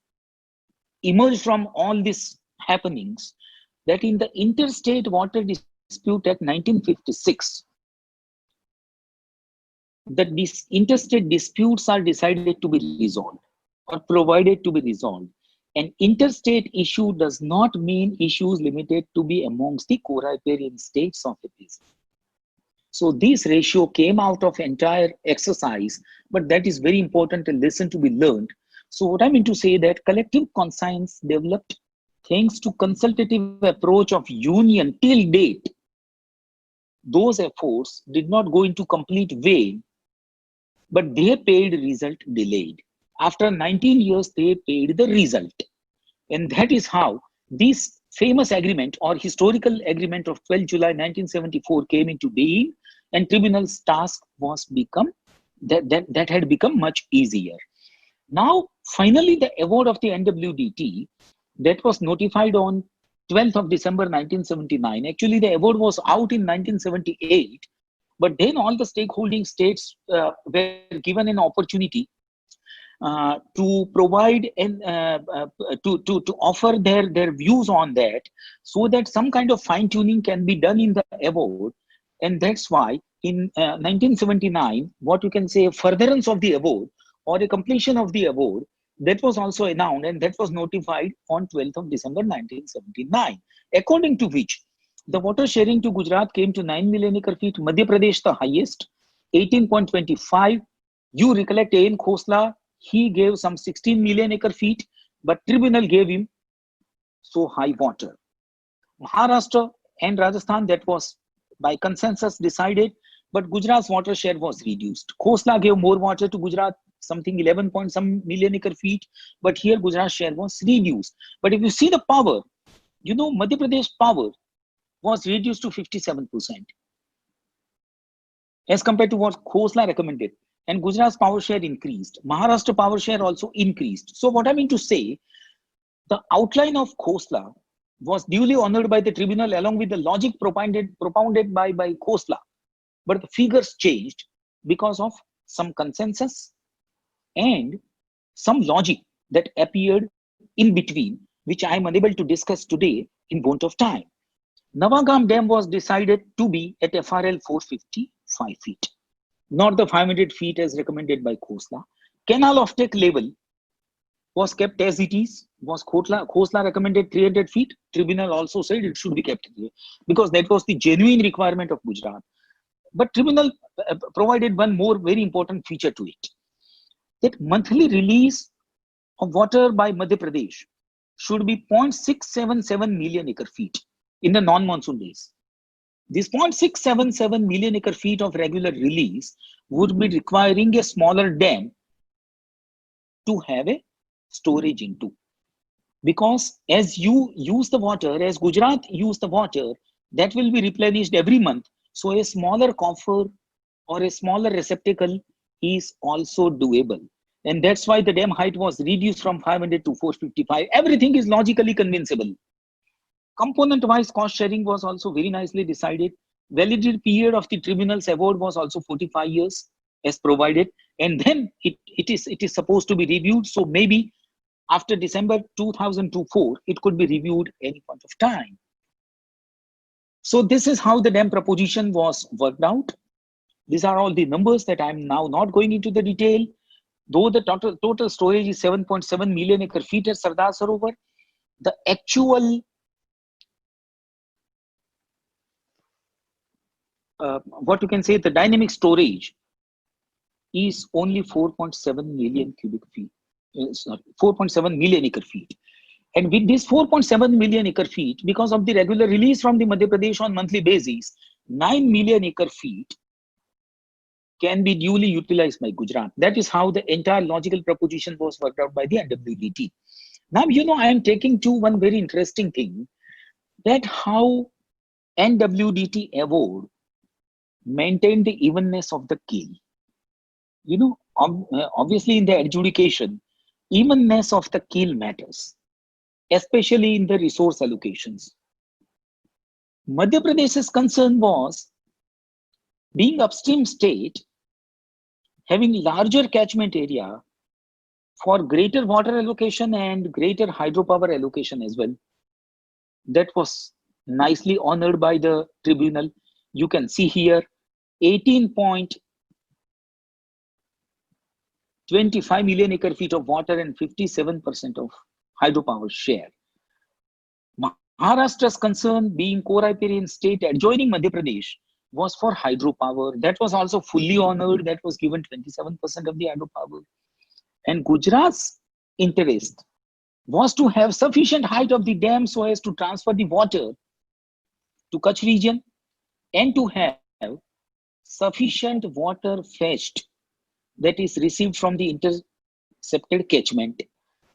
emerged from all these happenings, that in the interstate water dispute Act 1956, that these interstate disputes are decided to be resolved or provided to be resolved. An interstate issue does not mean issues limited to be amongst the co-riparian states of the basin. So this ratio came out of entire exercise, but that is very important, a lesson to be learned. So what I mean to say that collective conscience developed thanks to consultative approach of union till date. Those efforts did not go into complete vain, but they paid result delayed. After 19 years, they paid the result. And that is how this famous agreement or historical agreement of 12 July 1974 came into being, and tribunal's task was become that had become much easier. Now, finally, the award of the NWDT that was notified on 12th of December 1979. Actually, the award was out in 1978, but then all the stakeholding states were given an opportunity to provide and to offer their views on that, so that some kind of fine tuning can be done in the award. And that's why in 1979, what you can say, a furtherance of the award or a completion of the award, that was also announced, and that was notified on 12th of December 1979, according to which the water sharing to Gujarat came to 9 million acre feet, Madhya Pradesh the highest, 18.25. You recollect A.N. Khosla, he gave some 16 million acre feet, but tribunal gave him so high water. Maharashtra and Rajasthan, that was by consensus decided, but Gujarat's water share was reduced. Khosla gave more water to Gujarat, something 11 point some million acre feet, but here Gujarat's share was reduced. But if you see the power, you know, Madhya Pradesh power was reduced to 57% as compared to what Khosla recommended, and Gujarat's power share increased. Maharashtra power share also increased. So what I mean to say, the outline of Khosla was duly honored by the tribunal along with the logic propounded by Khosla, but the figures changed. because of some consensus and some logic that appeared in between, which I am unable to discuss today in want of time. Navagam Dam was decided to be at FRL 455 feet, not the 500 feet as recommended by Khosla. Canal offtake level was kept as it is. Was Khosla recommended 300 feet? Tribunal also said it should be kept here because that was the genuine requirement of Gujarat. But tribunal provided one more very important feature to it. That monthly release of water by Madhya Pradesh should be 0.677 million acre feet in the non-monsoon days. This 0.677 million acre feet of regular release would be requiring a smaller dam to have a storage into. Because as you use the water, as Gujarat use the water, that will be replenished every month. So a smaller coffer or a smaller receptacle is also doable. And that's why the dam height was reduced from 500 to 455. Everything is logically convincible. Component-wise cost sharing was also very nicely decided. Validity period of the tribunal's award was also 45 years as provided. And then it is supposed to be reviewed. So maybe after December 2004, it could be reviewed any point of time. So this is how the dam proposition was worked out. These are all the numbers that I'm now not going into the detail. Though the total storage is 7.7 million acre feet at Sardar Sarovar, the actual what you can say, the dynamic storage is only 4.7 million cubic feet. 4.7 million acre feet. And with this 4.7 million acre feet, because of the regular release from the Madhya Pradesh on monthly basis, 9 million acre feet can be duly utilized by Gujarat. That is how the entire logical proposition was worked out by the NWDT. Now, I am taking to one very interesting thing, that how NWDT award maintained the evenness of the keel. Obviously in the adjudication, evenness of the keel matters, especially in the resource allocations. Madhya Pradesh's concern was, being upstream state, having larger catchment area for greater water allocation and greater hydropower allocation as well. That was nicely honored by the tribunal. You can see here 18.25 million acre feet of water and 57% of hydropower share. Maharashtra's concern, being core riparian state adjoining Madhya Pradesh, was for hydropower. That was also fully honored. That was given 27% of the hydropower. And Gujarat's interest was to have sufficient height of the dam so as to transfer the water to Kutch region and to have sufficient water fetched that is received from the intercepted catchment.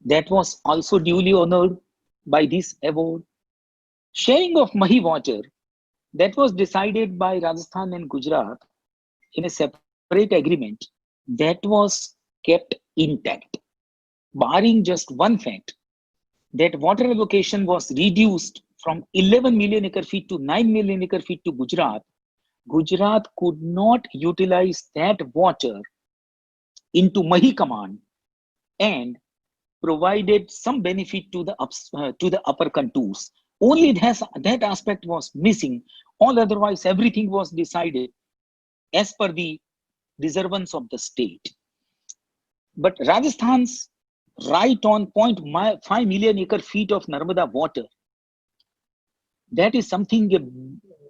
That was also duly honored by this award. Sharing of Mahi water, that was decided by Rajasthan and Gujarat in a separate agreement, that was kept intact, barring just one fact, that water allocation was reduced from 11 million acre feet to 9 million acre feet to Gujarat. Gujarat could not utilize that water into Mahi command and provided some benefit to the upper contours. Only that aspect was missing. All otherwise, everything was decided as per the reservance of the state. But Rajasthan's right on 0.5 million acre feet of Narmada water, that is something a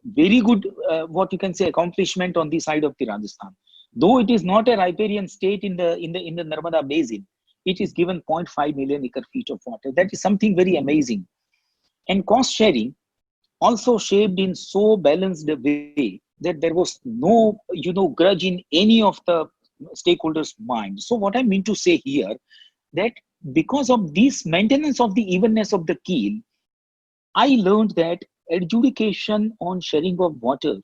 very good, what you can say, accomplishment on the side of the Rajasthan. Though it is not a riparian state in the Narmada basin, it is given 0.5 million acre feet of water. That is something very amazing. And cost sharing also shaped in so balanced a way that there was no, grudge in any of the stakeholders' mind. So what I mean to say here, that because of this maintenance of the evenness of the keel, I learned that adjudication on sharing of water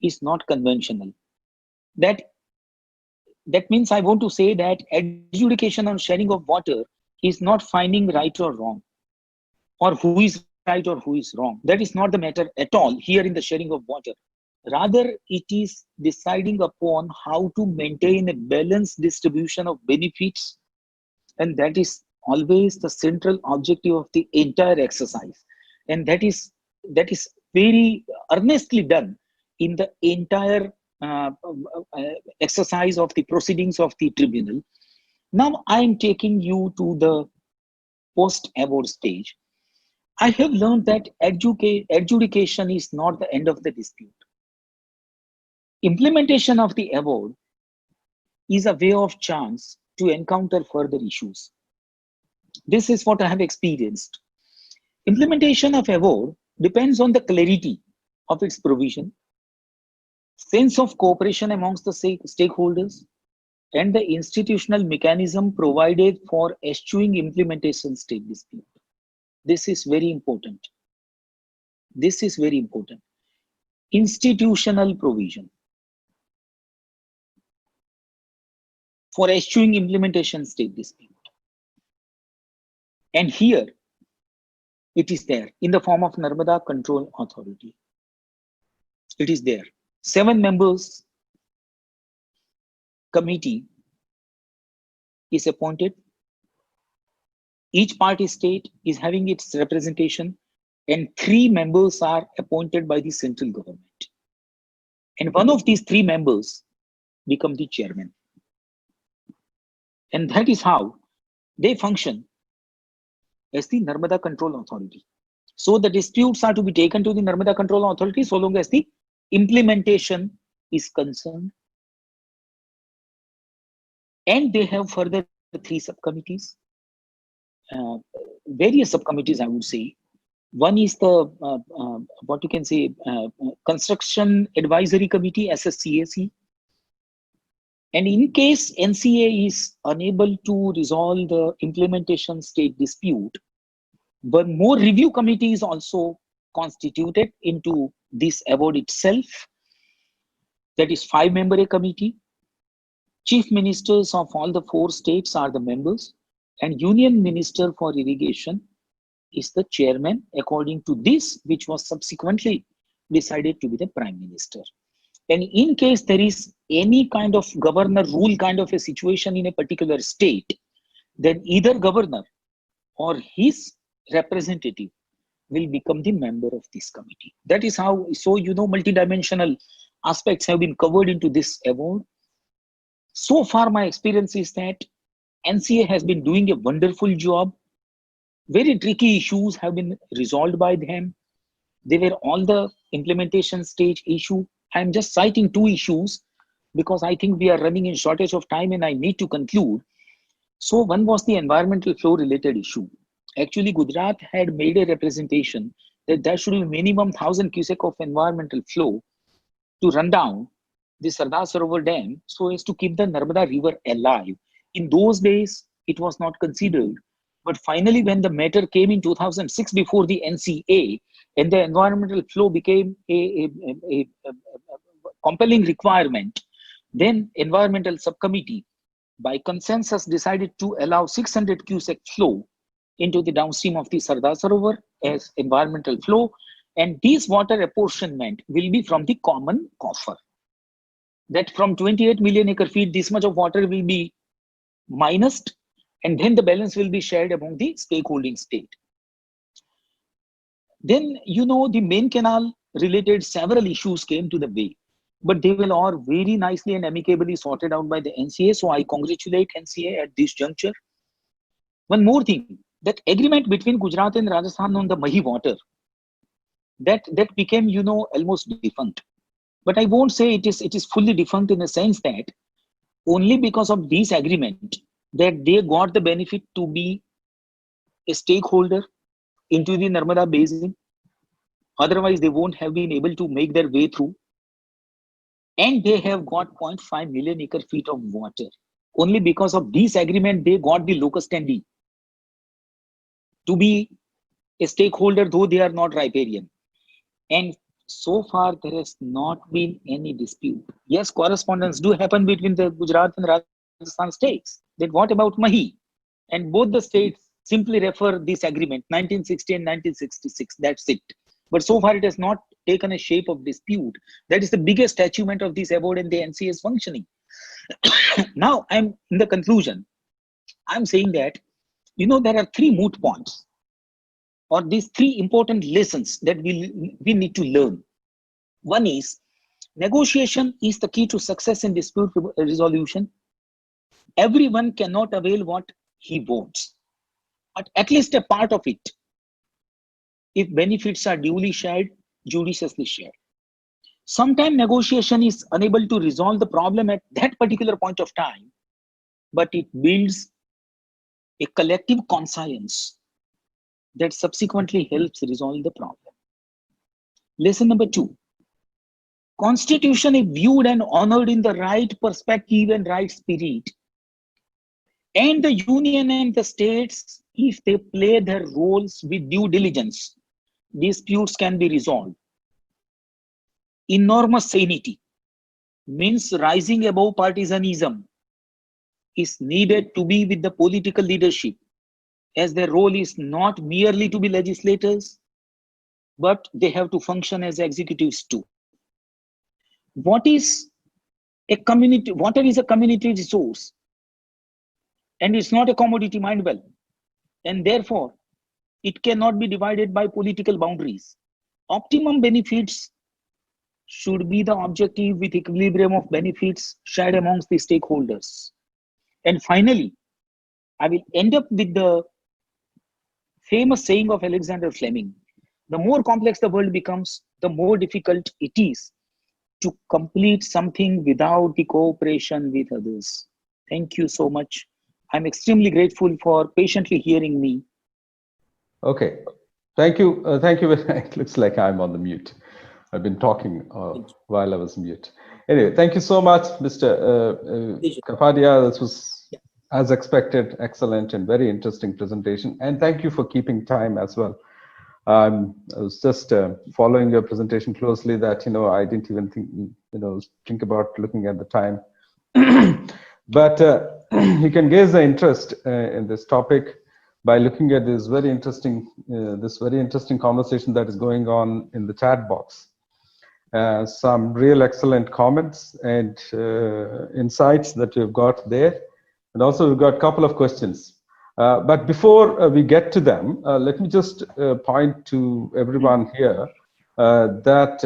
is not conventional. That means I want to say that adjudication on sharing of water is not finding right or wrong, or who is right or who is wrong. That is not the matter at all here in the sharing of water. Rather, it is deciding upon how to maintain a balanced distribution of benefits, and that is always the central objective of the entire exercise. And that is very earnestly done in the entire exercise of the proceedings of the tribunal. Now I am taking you to the post-award stage. I have learned that adjudication is not the end of the dispute. Implementation of the award is a way of chance to encounter further issues. This is what I have experienced. Implementation of award depends on the clarity of its provision, sense of cooperation amongst the stakeholders, and the institutional mechanism provided for eschewing implementation state dispute. This is very important. This is very important. Institutional provision for eschewing implementation state dispute. And here it is there in the form of Narmada Control Authority. It is there. 7 members committee is appointed. Each party state is having its representation, and 3 members are appointed by the central government. And one of these 3 members become the chairman. And that is how they function as the Narmada Control Authority. So the disputes are to be taken to the Narmada Control Authority so long as the implementation is concerned. And they have further 3 subcommittees, various subcommittees, I would say. One is the, what you can say, Construction Advisory Committee, SSCAC. And in case NCA is unable to resolve the implementation state dispute, one more review committee is also constituted into this award itself. That is 5-member committee. Chief ministers of all the 4 states are the members, and Union Minister for Irrigation is the chairman according to this, which was subsequently decided to be the Prime Minister. And in case there is any kind of governor rule kind of a situation in a particular state, then either governor or his representative will become the member of this committee. That is how, so multidimensional aspects have been covered into this award. So far, my experience is that NCA has been doing a wonderful job. Very tricky issues have been resolved by them. They were all the implementation stage issue. I'm just citing 2 issues because I think we are running in shortage of time and I need to conclude. So one was the environmental flow related issue. Actually, Gujarat had made a representation that there should be minimum 1,000 cubic of environmental flow to run down the Sardar Sarovar Dam so as to keep the Narmada River alive. In those days, it was not considered. But finally, when the matter came in 2006 before the NCA and the environmental flow became a compelling requirement, then environmental subcommittee by consensus decided to allow 600 cubic flow into the downstream of the Sardar Sarovar as environmental flow. And this water apportionment will be from the common coffer. That from 28 million acre feet, this much of water will be minused, and then the balance will be shared among the stakeholding state. Then, the main canal related several issues came to the way, but they will all very nicely and amicably sorted out by the NCA. So I congratulate NCA at this juncture. One more thing, that agreement between Gujarat and Rajasthan on the Mahi water, that became, almost defunct. But I won't say it is fully defunct in the sense that only because of this agreement that they got the benefit to be a stakeholder into the Narmada Basin. Otherwise, they won't have been able to make their way through. And they have got 0.5 million acre feet of water. Only because of this agreement, they got the locus standi to be a stakeholder, though they are not riparian. And so far, there has not been any dispute. Yes, correspondence do happen between the Gujarat and Rajasthan states. That what about Mahi? And both the states simply refer this agreement, 1960 and 1966. That's it. But so far, it has not taken a shape of dispute. That is the biggest achievement of this award and the NCA's functioning. Now I'm in the conclusion. I'm saying that, there are three moot points, or these three important lessons that we need to learn. One is, negotiation is the key to success in dispute resolution. Everyone cannot avail what he wants, but at least a part of it, if benefits are duly shared, judiciously shared. Sometimes negotiation is unable to resolve the problem at that particular point of time, but it builds a collective conscience that subsequently helps resolve the problem. Lesson number 2. Constitution is viewed and honored in the right perspective and right spirit. And the union and the states, if they play their roles with due diligence, disputes can be resolved. Enormous sanity means rising above partisanism is needed to be with the political leadership, as their role is not merely to be legislators, but they have to function as executives too. What is a community? Water is a community resource, and it's not a commodity mined well, and therefore it cannot be divided by political boundaries. Optimum benefits should be the objective, with equilibrium of benefits shared amongst the stakeholders. And finally, I will end up with the famous saying of Alexander Fleming: the more complex the world becomes, the more difficult it is to complete something without the cooperation with others. Thank you so much. I'm extremely grateful for patiently hearing me. Okay, thank you. Thank you. It looks like I'm on the mute. I've been talking while I was mute. Anyway, thank you so much, Mr. Kapadia. This was, as expected, excellent and very interesting presentation. And thank you for keeping time as well. I was just following your presentation closely, that, I didn't even think about looking at the time. But you can gauge the interest in this topic by looking at this very interesting conversation that is going on in the chat box. Some real excellent comments and insights that we've got there. And also we've got a couple of questions. But before we get to them, let me just point to everyone here that,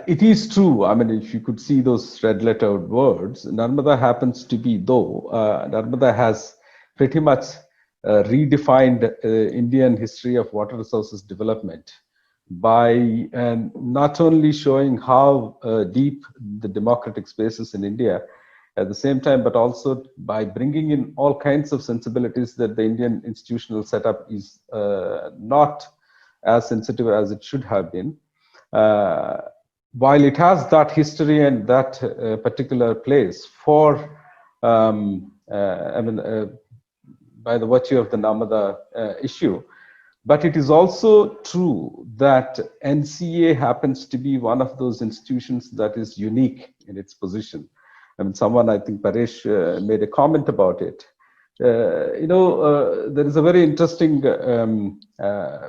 it is true. I mean, if you could see those red lettered words, Narmada happens to be, though, Narmada has pretty much redefined Indian history of water resources development by not only showing how deep the democratic space is in India at the same time, but also by bringing in all kinds of sensibilities that the Indian institutional setup is not as sensitive as it should have been. While it has that history and that particular place for, by the virtue of the Narmada issue, but it is also true that NCA happens to be one of those institutions that is unique in its position. I mean, someone, I think Paresh made a comment about it. There is a very interesting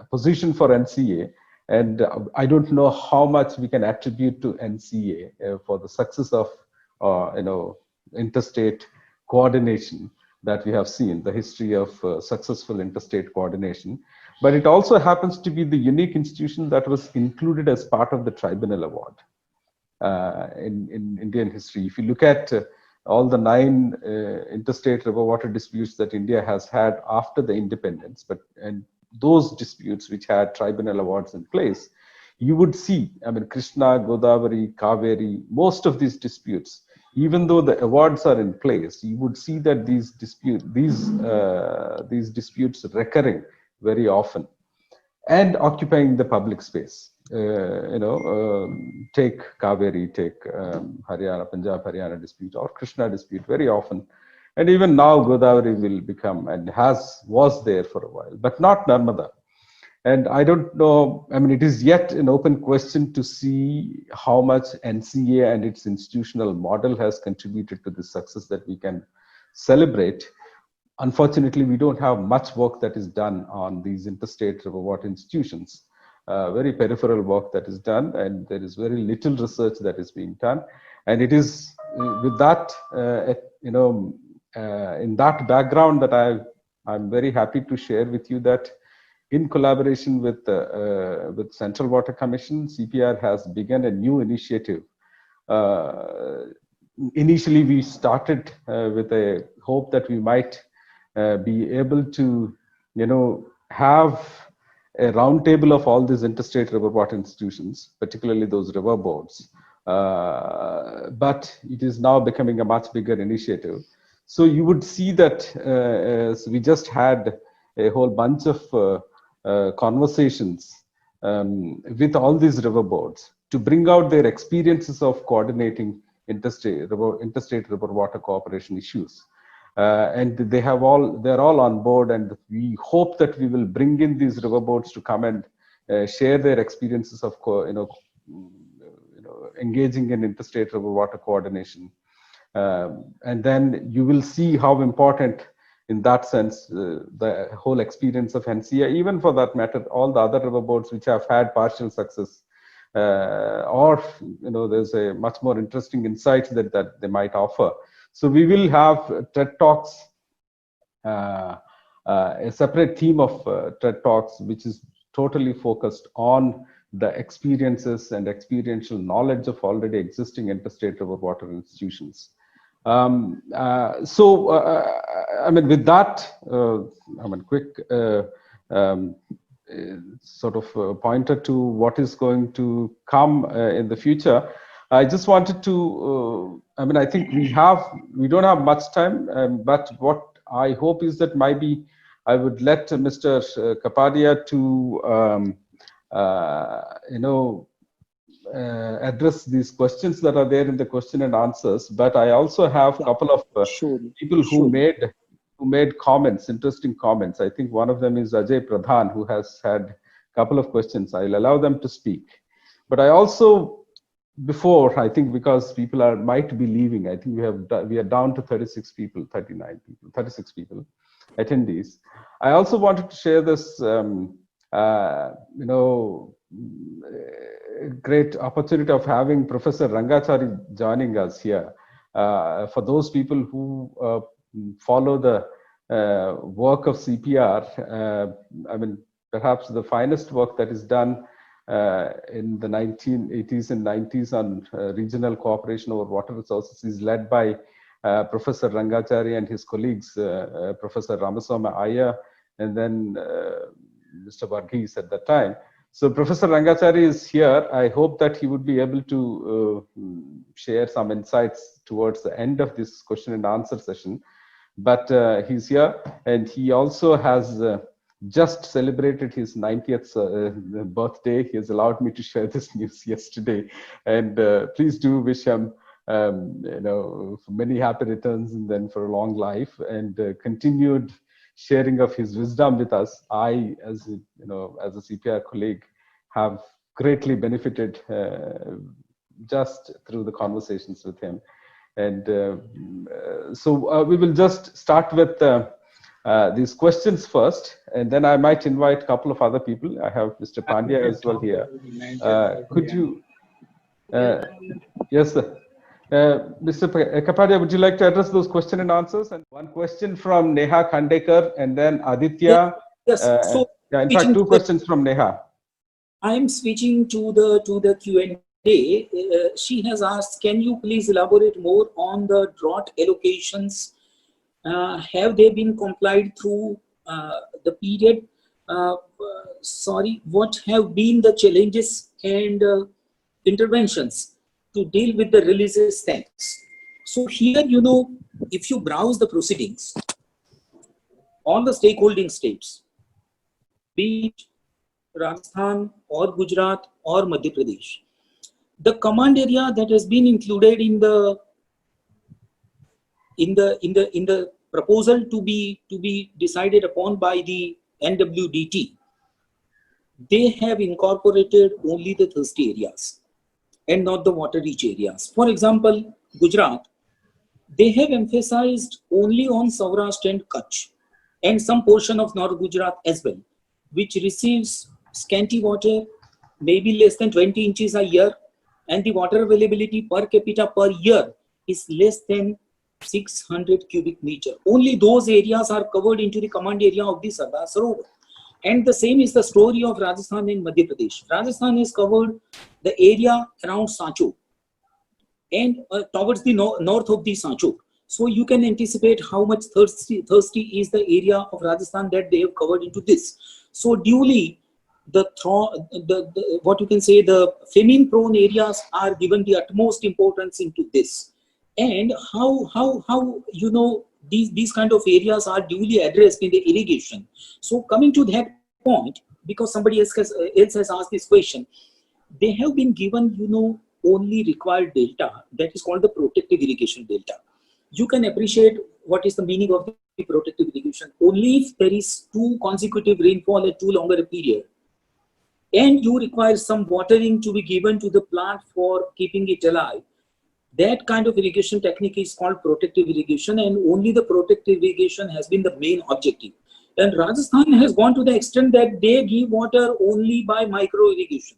position for NCA, and I don't know how much we can attribute to NCA for the success of, interstate coordination that we have seen, the history of successful interstate coordination. But it also happens to be the unique institution that was included as part of the Tribunal Award. In Indian history, if you look at all the 9 interstate river water disputes that India has had after the independence, and those disputes which had tribunal awards in place, you would see, I mean, Krishna, Godavari, Kaveri, most of these disputes, even though the awards are in place, you would see that these disputes recurring very often and occupying the public space. Take Kaveri, take Haryana, Punjab, Haryana dispute, or Krishna dispute very often. And even now Godavari will become, and was there for a while, but not Narmada. And I don't know, I mean, it is yet an open question to see how much NCA and its institutional model has contributed to the success that we can celebrate. unfortunately, we don't have much work that is done on these interstate river water institutions. Very peripheral work that is done, and there is very little research that is being done. And it is with that, in that background that I'm very happy to share with you that in collaboration with Central Water Commission, CPR has begun a new initiative. Initially, we started with a hope that we might be able to, have a roundtable of all these interstate river water institutions, particularly those river boards. But it is now becoming a much bigger initiative. So you would see that so we just had a whole bunch of conversations with all these river boards to bring out their experiences of coordinating interstate river water cooperation issues. And they're all on board, and we hope that we will bring in these river boards to come and share their experiences of engaging in interstate river water coordination. And then you will see how important, in that sense, the whole experience of NCA, even for that matter, all the other river boards which have had partial success, or there's a much more interesting insights that they might offer. So we will have TED Talks, a separate theme of TED Talks, which is totally focused on the experiences and experiential knowledge of already existing interstate river water institutions. I mean, with that, quick sort of pointer to what is going to come in the future. I just wanted to, I think we don't have much time, but what I hope is that maybe I would let Mr. Kapadia to, address these questions that are there in the question and answers. But I also have a couple of people who made comments, interesting comments. I think one of them is Ajay Pradhan, who has had a couple of questions. I'll allow them to speak. But I also, before, I think because people might be leaving, I think we are down to 36 people, 39 people, 36 people, attendees. I also wanted to share this, great opportunity of having Professor Rangachari joining us here. For those people who follow the work of CPR, perhaps the finest work that is done in the 1980s and 90s on regional cooperation over water resources is led by Professor Rangachari and his colleagues, Professor Ramaswamy Iyer, and then Mr. Varghese at that time. So Professor Rangachari is here. I hope that he would be able to share some insights towards the end of this question and answer session. But he's here, and he also has just celebrated his 90th birthday. He has allowed me to share this news yesterday, and please do wish him, for many happy returns and then for a long life and continued sharing of his wisdom with us. I, as a CPR colleague, have greatly benefited just through the conversations with him. And so we will just start with these questions first, and then I might invite a couple of other people. I have Mr. Pandya as well here. Could you? Yes, sir. Mr. Kapadia, would you like to address those question and answers? And one question from Neha Khandekar, and then Aditya. Yes. So, in fact, two questions from Neha. I am switching to the Q&A. She has asked, can you please elaborate more on the drought allocations? Have they been complied through the period? What have been the challenges and interventions to deal with the releases? Thanks. So here, if you browse the proceedings, all the stakeholding states, be it Rajasthan or Gujarat or Madhya Pradesh, the command area that has been included in the proposal to be decided upon by the NWDT, they have incorporated only the thirsty areas and not the water rich areas. For example, Gujarat, they have emphasized only on Saurashtra and Kutch and some portion of North Gujarat as well, which receives scanty water, maybe less than 20 inches a year, and the water availability per capita per year is less than 600 cubic meter. Only those areas are covered into the command area of the Sardar Sarovar. And the same is the story of Rajasthan and Madhya Pradesh. Rajasthan has covered the area around Sancho and towards the north of the Sancho. So you can anticipate how much thirsty is the area of Rajasthan that they have covered into this. So duly, what you can say, the famine prone areas are given the utmost importance into this. And how you know these kind of areas are duly addressed in the irrigation. So coming to that point, because somebody else has asked this question, they have been given, you know, only required delta, that is called the protective irrigation delta. You can appreciate what is the meaning of the protective irrigation. Only if there is 2 consecutive rainfall at too longer a period, and you require some watering to be given to the plant for keeping it alive, that kind of irrigation technique is called protective irrigation, and only the protective irrigation has been the main objective. And Rajasthan has gone to the extent that they give water only by micro irrigation,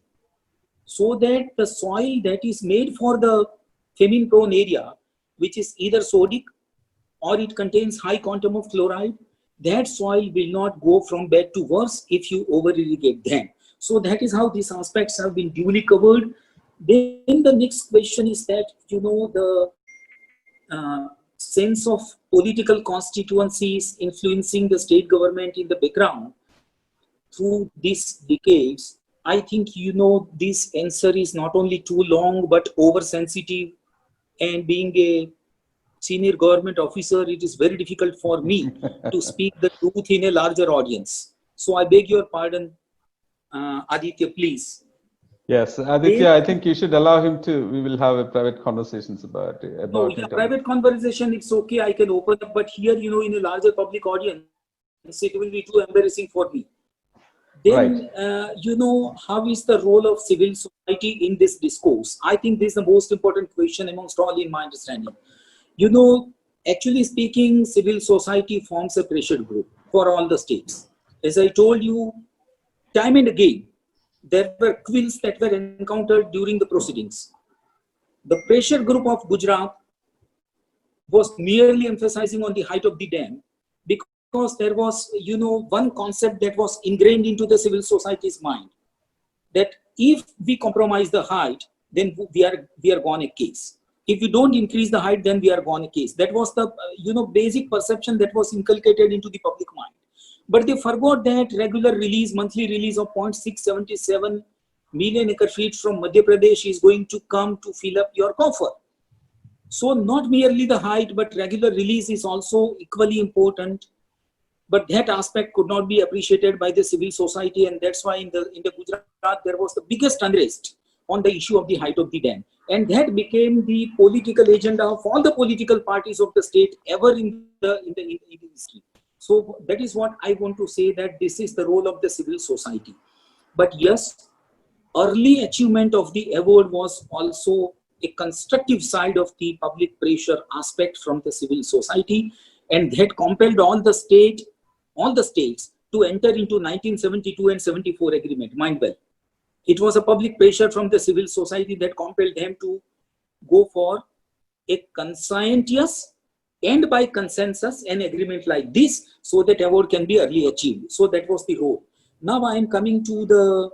so that the soil that is made for the famine prone area, which is either sodic or it contains high quantum of chloride, that soil will not go from bad to worse if you over irrigate them. So that is how these aspects have been duly covered. Then the next question is that, you know, the sense of political constituencies influencing the state government in the background through these decades. I think, you know, this answer is not only too long but oversensitive, and being a senior government officer, it is very difficult for me to speak the truth in a larger audience. So I beg your pardon, Aditya, please. Yes, Aditya, I think you should allow him to. We will have a private conversations about it. No, yeah, private conversation, it's okay. I can open up, but here, you know, in a larger public audience, it will be too embarrassing for me. Then, right. You know, how is the role of civil society in this discourse? I think this is the most important question amongst all in my understanding. You know, actually speaking, civil society forms a pressure group for all the states. As I told you, time and again, there were quills that were encountered during the proceedings. The pressure group of Gujarat was merely emphasizing on the height of the dam, because there was, you know, one concept that was ingrained into the civil society's mind, that if we compromise the height, then we are gone a case. If we don't increase the height, then we are gone a case. That was the, you know, basic perception that was inculcated into the public mind. But they forgot that regular release, monthly release of 0.677 million acre feet from Madhya Pradesh is going to come to fill up your coffer. So not merely the height, but regular release is also equally important. But that aspect could not be appreciated by the civil society, and that's why in the Gujarat there was the biggest unrest on the issue of the height of the dam, and that became the political agenda of all the political parties of the state ever in the history. So that is what I want to say, that this is the role of the civil society. But yes, early achievement of the award was also a constructive side of the public pressure aspect from the civil society, and that compelled all the states to enter into 1972 and 74 agreement. Mind well, it was a public pressure from the civil society that compelled them to go for a conscientious and by consensus an agreement like this, so that award can be early achieved. So that was the role. Now I am coming to the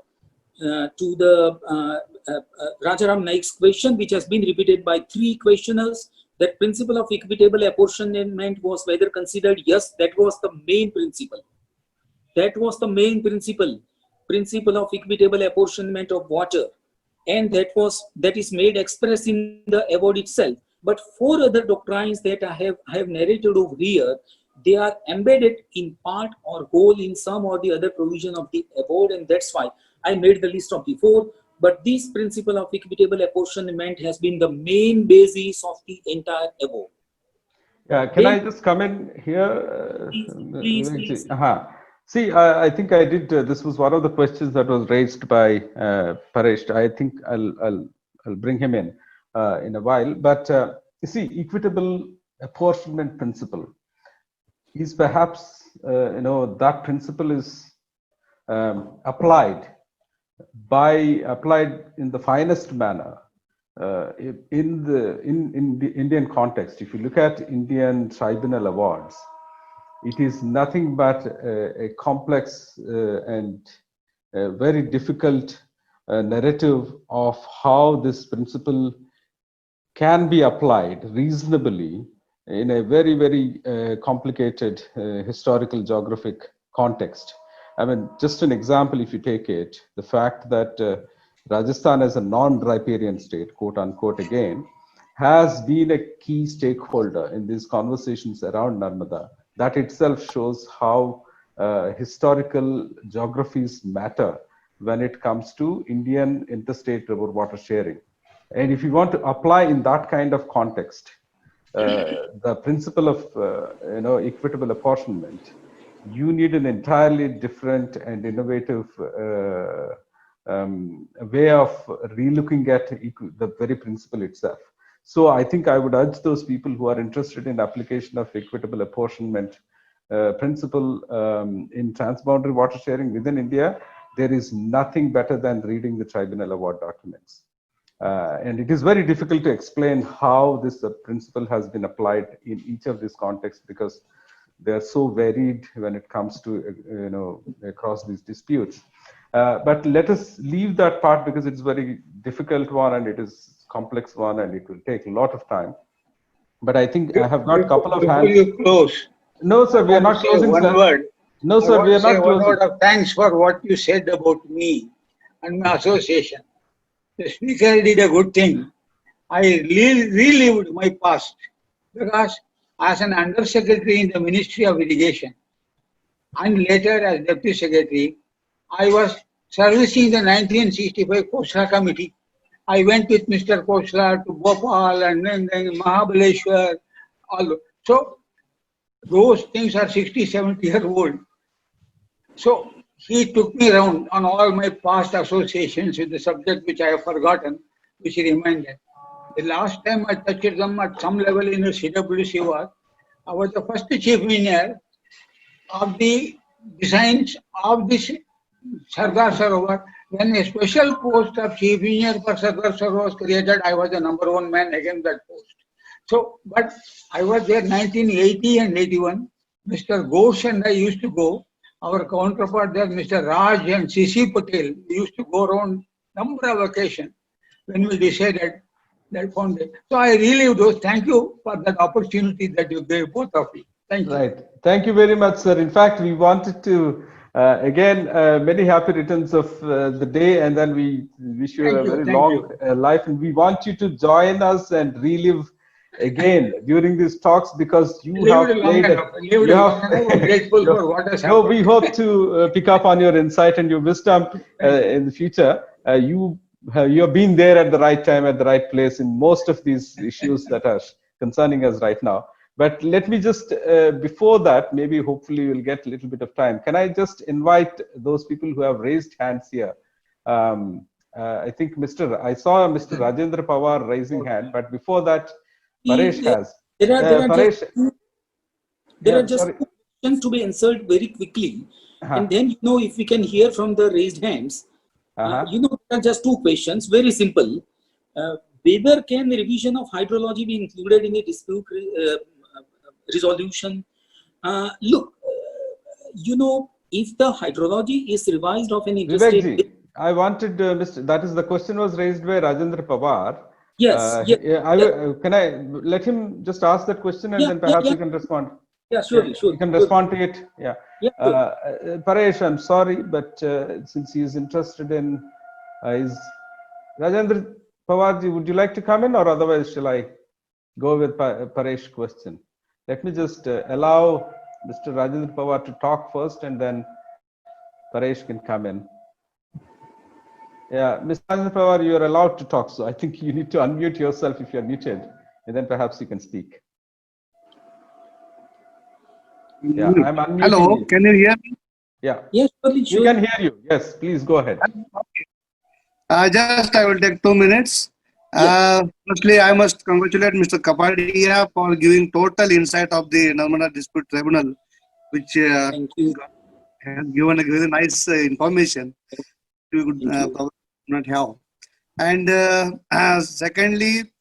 Rajaram Naik's question, which has been repeated by 3 questioners. That principle of equitable apportionment was whether considered. Yes, that was the main principle. That was the main principle of equitable apportionment of water, and that is made express in the award itself. But 4 other doctrines that I have narrated over here, they are embedded in part or whole in some or the other provision of the award, and that's why I made the list of the 4. But this principle of equitable apportionment has been the main basis of the entire award. Yeah, can I just come in here? Please. See, I think I did. This was one of the questions that was raised by Paresh. I think I'll bring him in a while. But you see, equitable apportionment principle is perhaps, that principle is applied in the finest manner in the Indian context. If you look at Indian tribunal awards, it is nothing but a complex and very difficult narrative of how this principle can be applied reasonably in a very, very complicated historical geographic context. I mean, just an example, if you take it, the fact that Rajasthan as a non-riparian state, quote unquote again, has been a key stakeholder in these conversations around Narmada. That itself shows how historical geographies matter when it comes to Indian interstate river water sharing. And if you want to apply in that kind of context, the principle of equitable apportionment, you need an entirely different and innovative way of relooking at the very principle itself. So I think I would urge those people who are interested in application of equitable apportionment principle in transboundary water sharing within India, there is nothing better than reading the tribunal award documents. And it is very difficult to explain how this principle has been applied in each of these contexts, because they are so varied when it comes to across these disputes. But let us leave that part, because it's very difficult one and it is complex one and it will take a lot of time. But I think I have got a couple of hands. Before you close, No, sir, we are not closing. one Sir. word. No, sir, we are not One closing. word of thanks for what you said about me and my association. The speaker did a good thing. I relived my past, because as an undersecretary in the Ministry of Irrigation and later as Deputy Secretary, I was servicing the 1965 Khosla Committee. I went with Mr. Khosla to Bhopal and then Mahabaleshwar. So those things are 60, 70 years old. So he took me around on all my past associations with the subject which I have forgotten, which he reminded. The last time I touched them at some level in the CWC I was the first chief engineer of the designs of this Sardar Sarovar. When a special post of chief engineer for Sardar Sarovar was created, I was the #1 man against that post. So, but I was there 1980 and 81. Mr. Ghosh and I used to go. Our counterpart there, Mr. Raj and C.C. Patel, we used to go around number of occasions when we decided that foundation. So I relive those. Thank you for that opportunity that you gave, both of you. Thank you. Right. Thank you very much, sir. In fact, we wanted to, again, many happy returns of the day, and then we wish you a very long life. And we want you to join us and relive again during these talks, because you have played. Grateful for what has happened. No, we hope to pick up on your insight and your wisdom in the future. You have been there at the right time, at the right place in most of these issues that are concerning us right now. But let me just, before that, maybe hopefully we'll get a little bit of time. Can I just invite those people who have raised hands here? I think I saw Mr. Rajendra Pawar raising hand, but before that, Paresh has. There are just two questions to be answered very quickly. And then, if we can hear from the raised hands, there are just two questions, very simple. Whether can the revision of hydrology be included in the dispute resolution? Look, if the hydrology is revised of an interstate... I wanted, that is the question was raised by Rajendra Pawar. Yes. Can I let him just ask that question, and then perhaps you can respond? Yeah, sure. You can respond to it. Yeah. Paresh, I'm sorry, but since he is interested in, is Rajendra Pawarji, would you like to come in, or otherwise shall I go with Paresh's question? Let me just allow Mr. Rajendra Pawar to talk first, and then Paresh can come in. Yeah, Mr. Rajendra Pawar, you are allowed to talk, so I think you need to unmute yourself if you are muted, and then perhaps you can speak. Yeah, I'm unmuting. Hello, can you hear me? Yeah. Yes, we can hear you. Yes, please go ahead. I will take 2 minutes. Firstly, I must congratulate Mr. Kapadia for giving total insight of the Narmada Dispute Tribunal, which Thank you. has given a very nice information we could Thank you. probably not have. And secondly,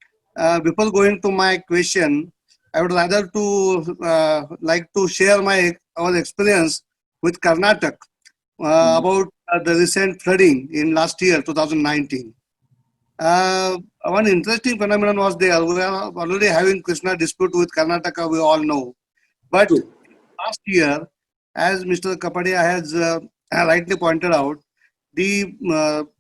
before going to my question, I would rather to like to share our experience with Karnataka about the recent flooding in last year, 2019. One interesting phenomenon was there. We are already having Krishna dispute with Karnataka, we all know. But True. last year, as Mr. Kapadia has rightly pointed out, the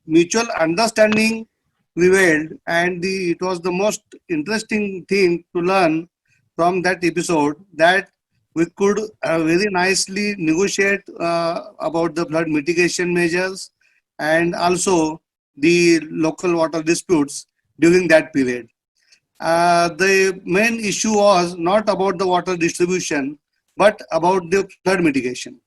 mutual understanding prevailed, and it was the most interesting thing to learn from that episode that we could very nicely negotiate about the flood mitigation measures and also the local water disputes during that period. The main issue was not about the water distribution, but about the flood mitigation.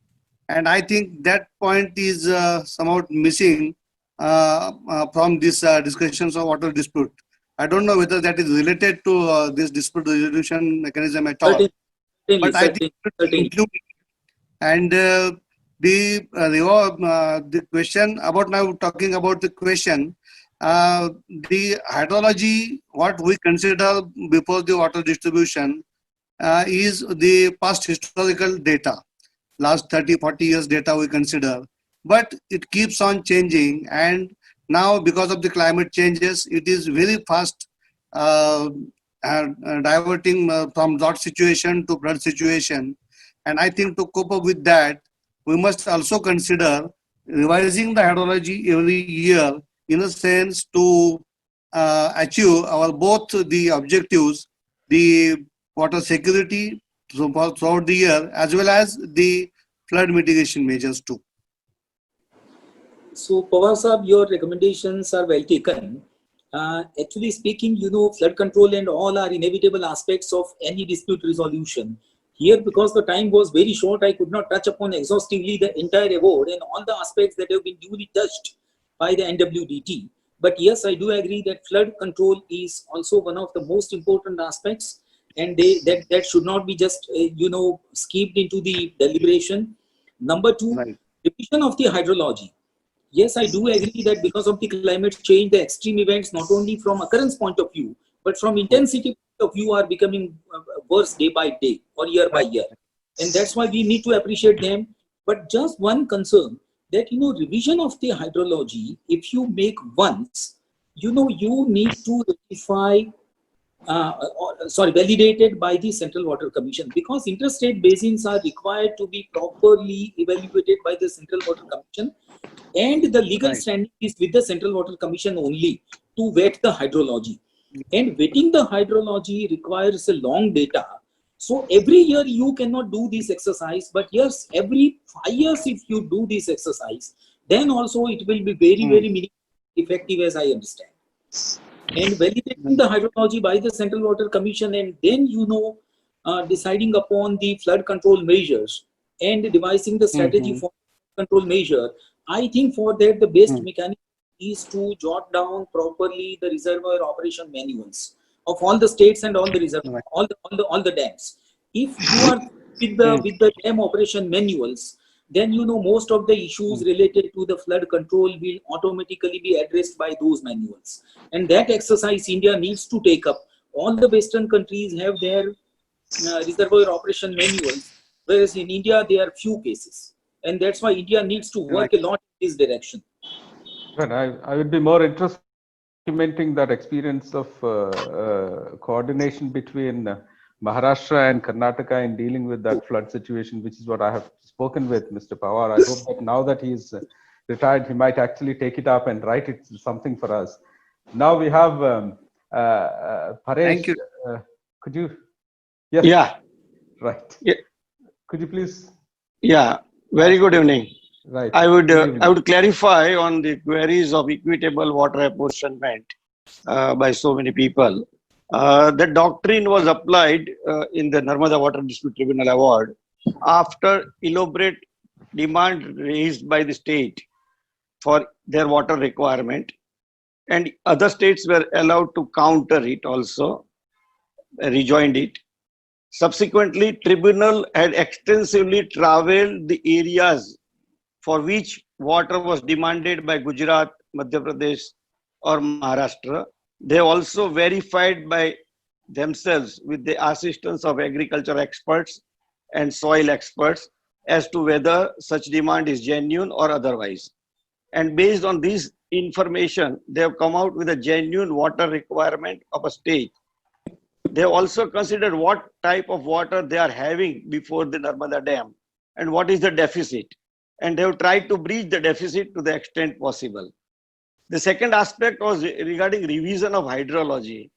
And I think that point is somewhat missing from these discussions of water dispute. I don't know whether that is related to this dispute resolution mechanism at all, Certainly, but I think it should be certainly. included. And the question about now talking about the question, the hydrology, what we consider before the water distribution is the past historical data, last 30-40 years data we consider, but it keeps on changing, and now because of the climate changes it is very fast diverting from drought situation to flood situation. And I think to cope up with that, we must also consider revising the hydrology every year in a sense to achieve our both the objectives, the water security throughout the year, as well as the flood mitigation measures too. So, Pawar Saab, your recommendations are well taken. Actually speaking, flood control and all are inevitable aspects of any dispute resolution. Here, because the time was very short, I could not touch upon exhaustively the entire award and all the aspects that have been duly touched by the NWDT. But yes, I do agree that flood control is also one of the most important aspects, and that should not be just skipped into the deliberation. Number two, Right. revision of the hydrology. Yes, I do agree that because of the climate change, the extreme events, not only from occurrence point of view, but from intensity point of view, are becoming worse day by day or year by year. And that's why we need to appreciate them. But just one concern that, revision of the hydrology, if you make once, you need to rectify validated by the Central Water Commission, because interstate basins are required to be properly evaluated by the Central Water Commission, and the legal Right. standing is with the Central Water Commission only to vet the hydrology. And vetting the hydrology requires a long data. So every year you cannot do this exercise, but yes, every 5 years if you do this exercise, then also it will be very effective, as I understand. And validating the hydrology by the Central Water Commission, and then deciding upon the flood control measures and devising the strategy for control measure. I think for that the best mechanism is to jot down properly the reservoir operation manuals of all the states and all the reservoirs, all the dams. If you are with the dam operation manuals, then most of the issues related to the flood control will automatically be addressed by those manuals. And that exercise India needs to take up. All the Western countries have their reservoir operation manuals, whereas in India there are few cases. And that's why India needs to work a lot in this direction. Well, I would be more interested in documenting that experience of coordination between Maharashtra and Karnataka in dealing with that flood situation, which is what I have spoken with Mr. Pawar. I hope that now that he's retired, he might actually take it up and write it something for us. Now we have Paresh. Thank you. Could you? Yes. Yeah. Right. Yeah. Could you please? Yeah. Very good evening. Right. I would clarify on the queries of equitable water apportionment by so many people. The doctrine was applied in the Narmada Water Dispute Tribunal Award after elaborate demand raised by the state for their water requirement, and other states were allowed to counter it also, rejoined it. Subsequently, tribunal had extensively traveled the areas for which water was demanded by Gujarat, Madhya Pradesh, or Maharashtra. They also verified by themselves with the assistance of agriculture experts and soil experts as to whether such demand is genuine or otherwise. And based on this information, they have come out with a genuine water requirement of a state. They also considered what type of water they are having before the Narmada Dam and what is the deficit. And they have tried to bridge the deficit to the extent possible. The second aspect was regarding revision of hydrology.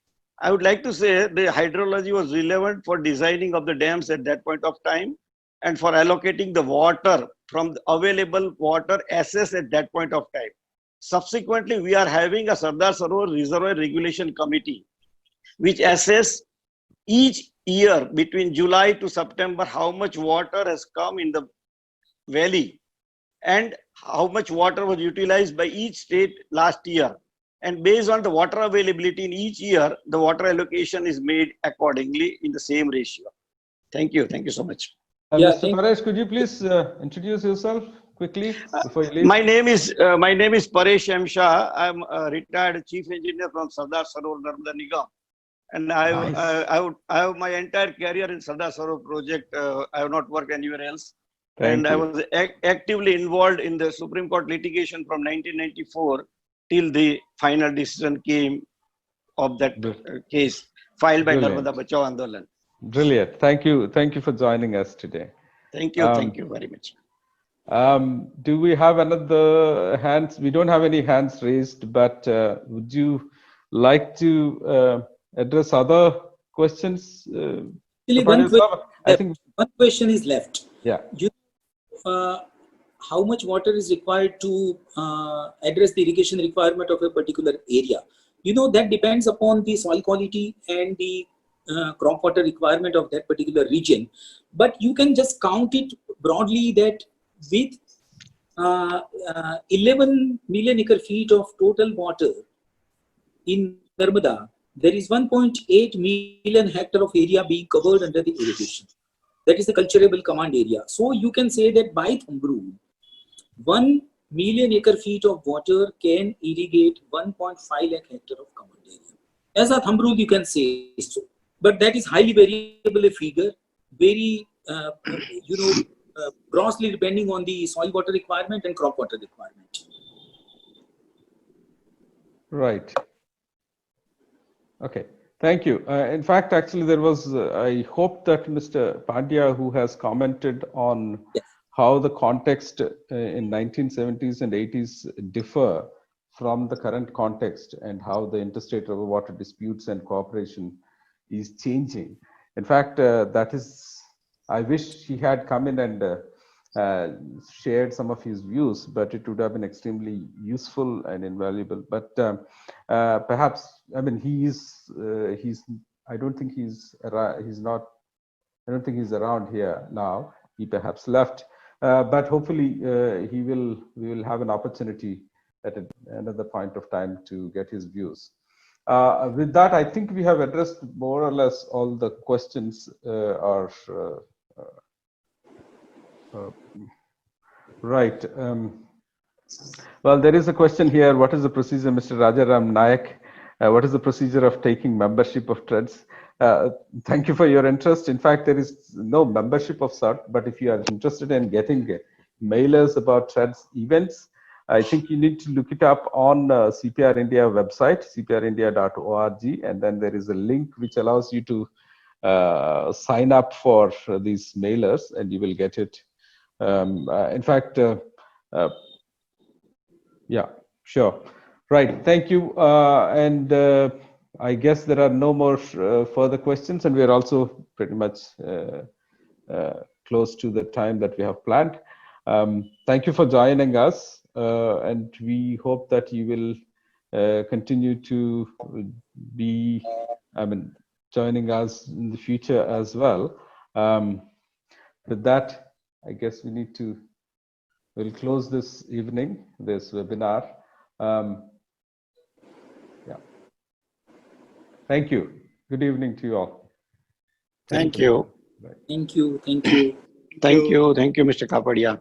I would like to say the hydrology was relevant for designing of the dams at that point of time and for allocating the water from the available water assessed at that point of time. Subsequently, we are having a Sardar Sarovar Reservoir Regulation Committee, which assess each year between July to September how much water has come in the valley and how much water was utilized by each state last year. And based on the water availability in each year, the water allocation is made accordingly in the same ratio. Thank you. Thank you so much. Yeah, Mr. Paresh, could you please introduce yourself quickly before you leave? My name is Paresh M. Shah. I'm a retired chief engineer from Sardar Sarovar Narmada Nigam. And I have my entire career in Sardar Sarovar project. I have not worked anywhere else. Thank I you. was actively involved in the Supreme Court litigation from 1994 till the final decision came of that case filed by Brilliant. Narmada Bachao Andolan. Brilliant. Thank you. Thank you for joining us today. Thank you. Thank you very much. Do we have another hands? We don't have any hands raised, but would you like to address other questions? Actually, I think one question is left. yeah. How much water is required to address the irrigation requirement of a particular area? You know, that depends upon the soil quality and the crop water requirement of that particular region. But you can just count it broadly that with 11 million acre feet of total water in Narmada, there is 1.8 million hectare of area being covered under the irrigation. That is the culturable command area. So you can say that by thumb rule, 1 million acre feet of water can irrigate 1.5 lakh hectare of command area. As a thumb rule, you can say so. But that is highly variable a figure, very, grossly depending on the soil water requirement and crop water requirement. Right. Okay. Thank you. In fact, actually, there was, I hope that Mr. Pandya, who has commented on how the context in 1970s and 80s differ from the current context and how the interstate river water disputes and cooperation is changing. In fact, that is, I wish he had come in and shared some of his views, but it would have been extremely useful and invaluable. But perhaps, I mean, I don't think he's around here now. He perhaps left, but hopefully we will have an opportunity at another point of time to get his views. With that, I think we have addressed more or less all the questions right. Well, there is a question here. What is the procedure, Mr. Rajaram Nayak? What is the procedure of taking membership of TREDS? Thank you for your interest. In fact, there is no membership of sort, but if you are interested in getting mailers about TREDS events, I think you need to look it up on CPR India website, cprindia.org, and then there is a link which allows you to sign up for these mailers, and you will get it. In fact, yeah, sure. Right. Thank you. And I guess there are no more further questions, and we are also pretty much close to the time that we have planned. Thank you for joining us. And we hope that you will continue to be, joining us in the future as well. With that, I guess we'll close this evening, this webinar. Thank you. Good evening to you all. Thank you. Thank you. Thank you. Thank you, Mr. Kapadia.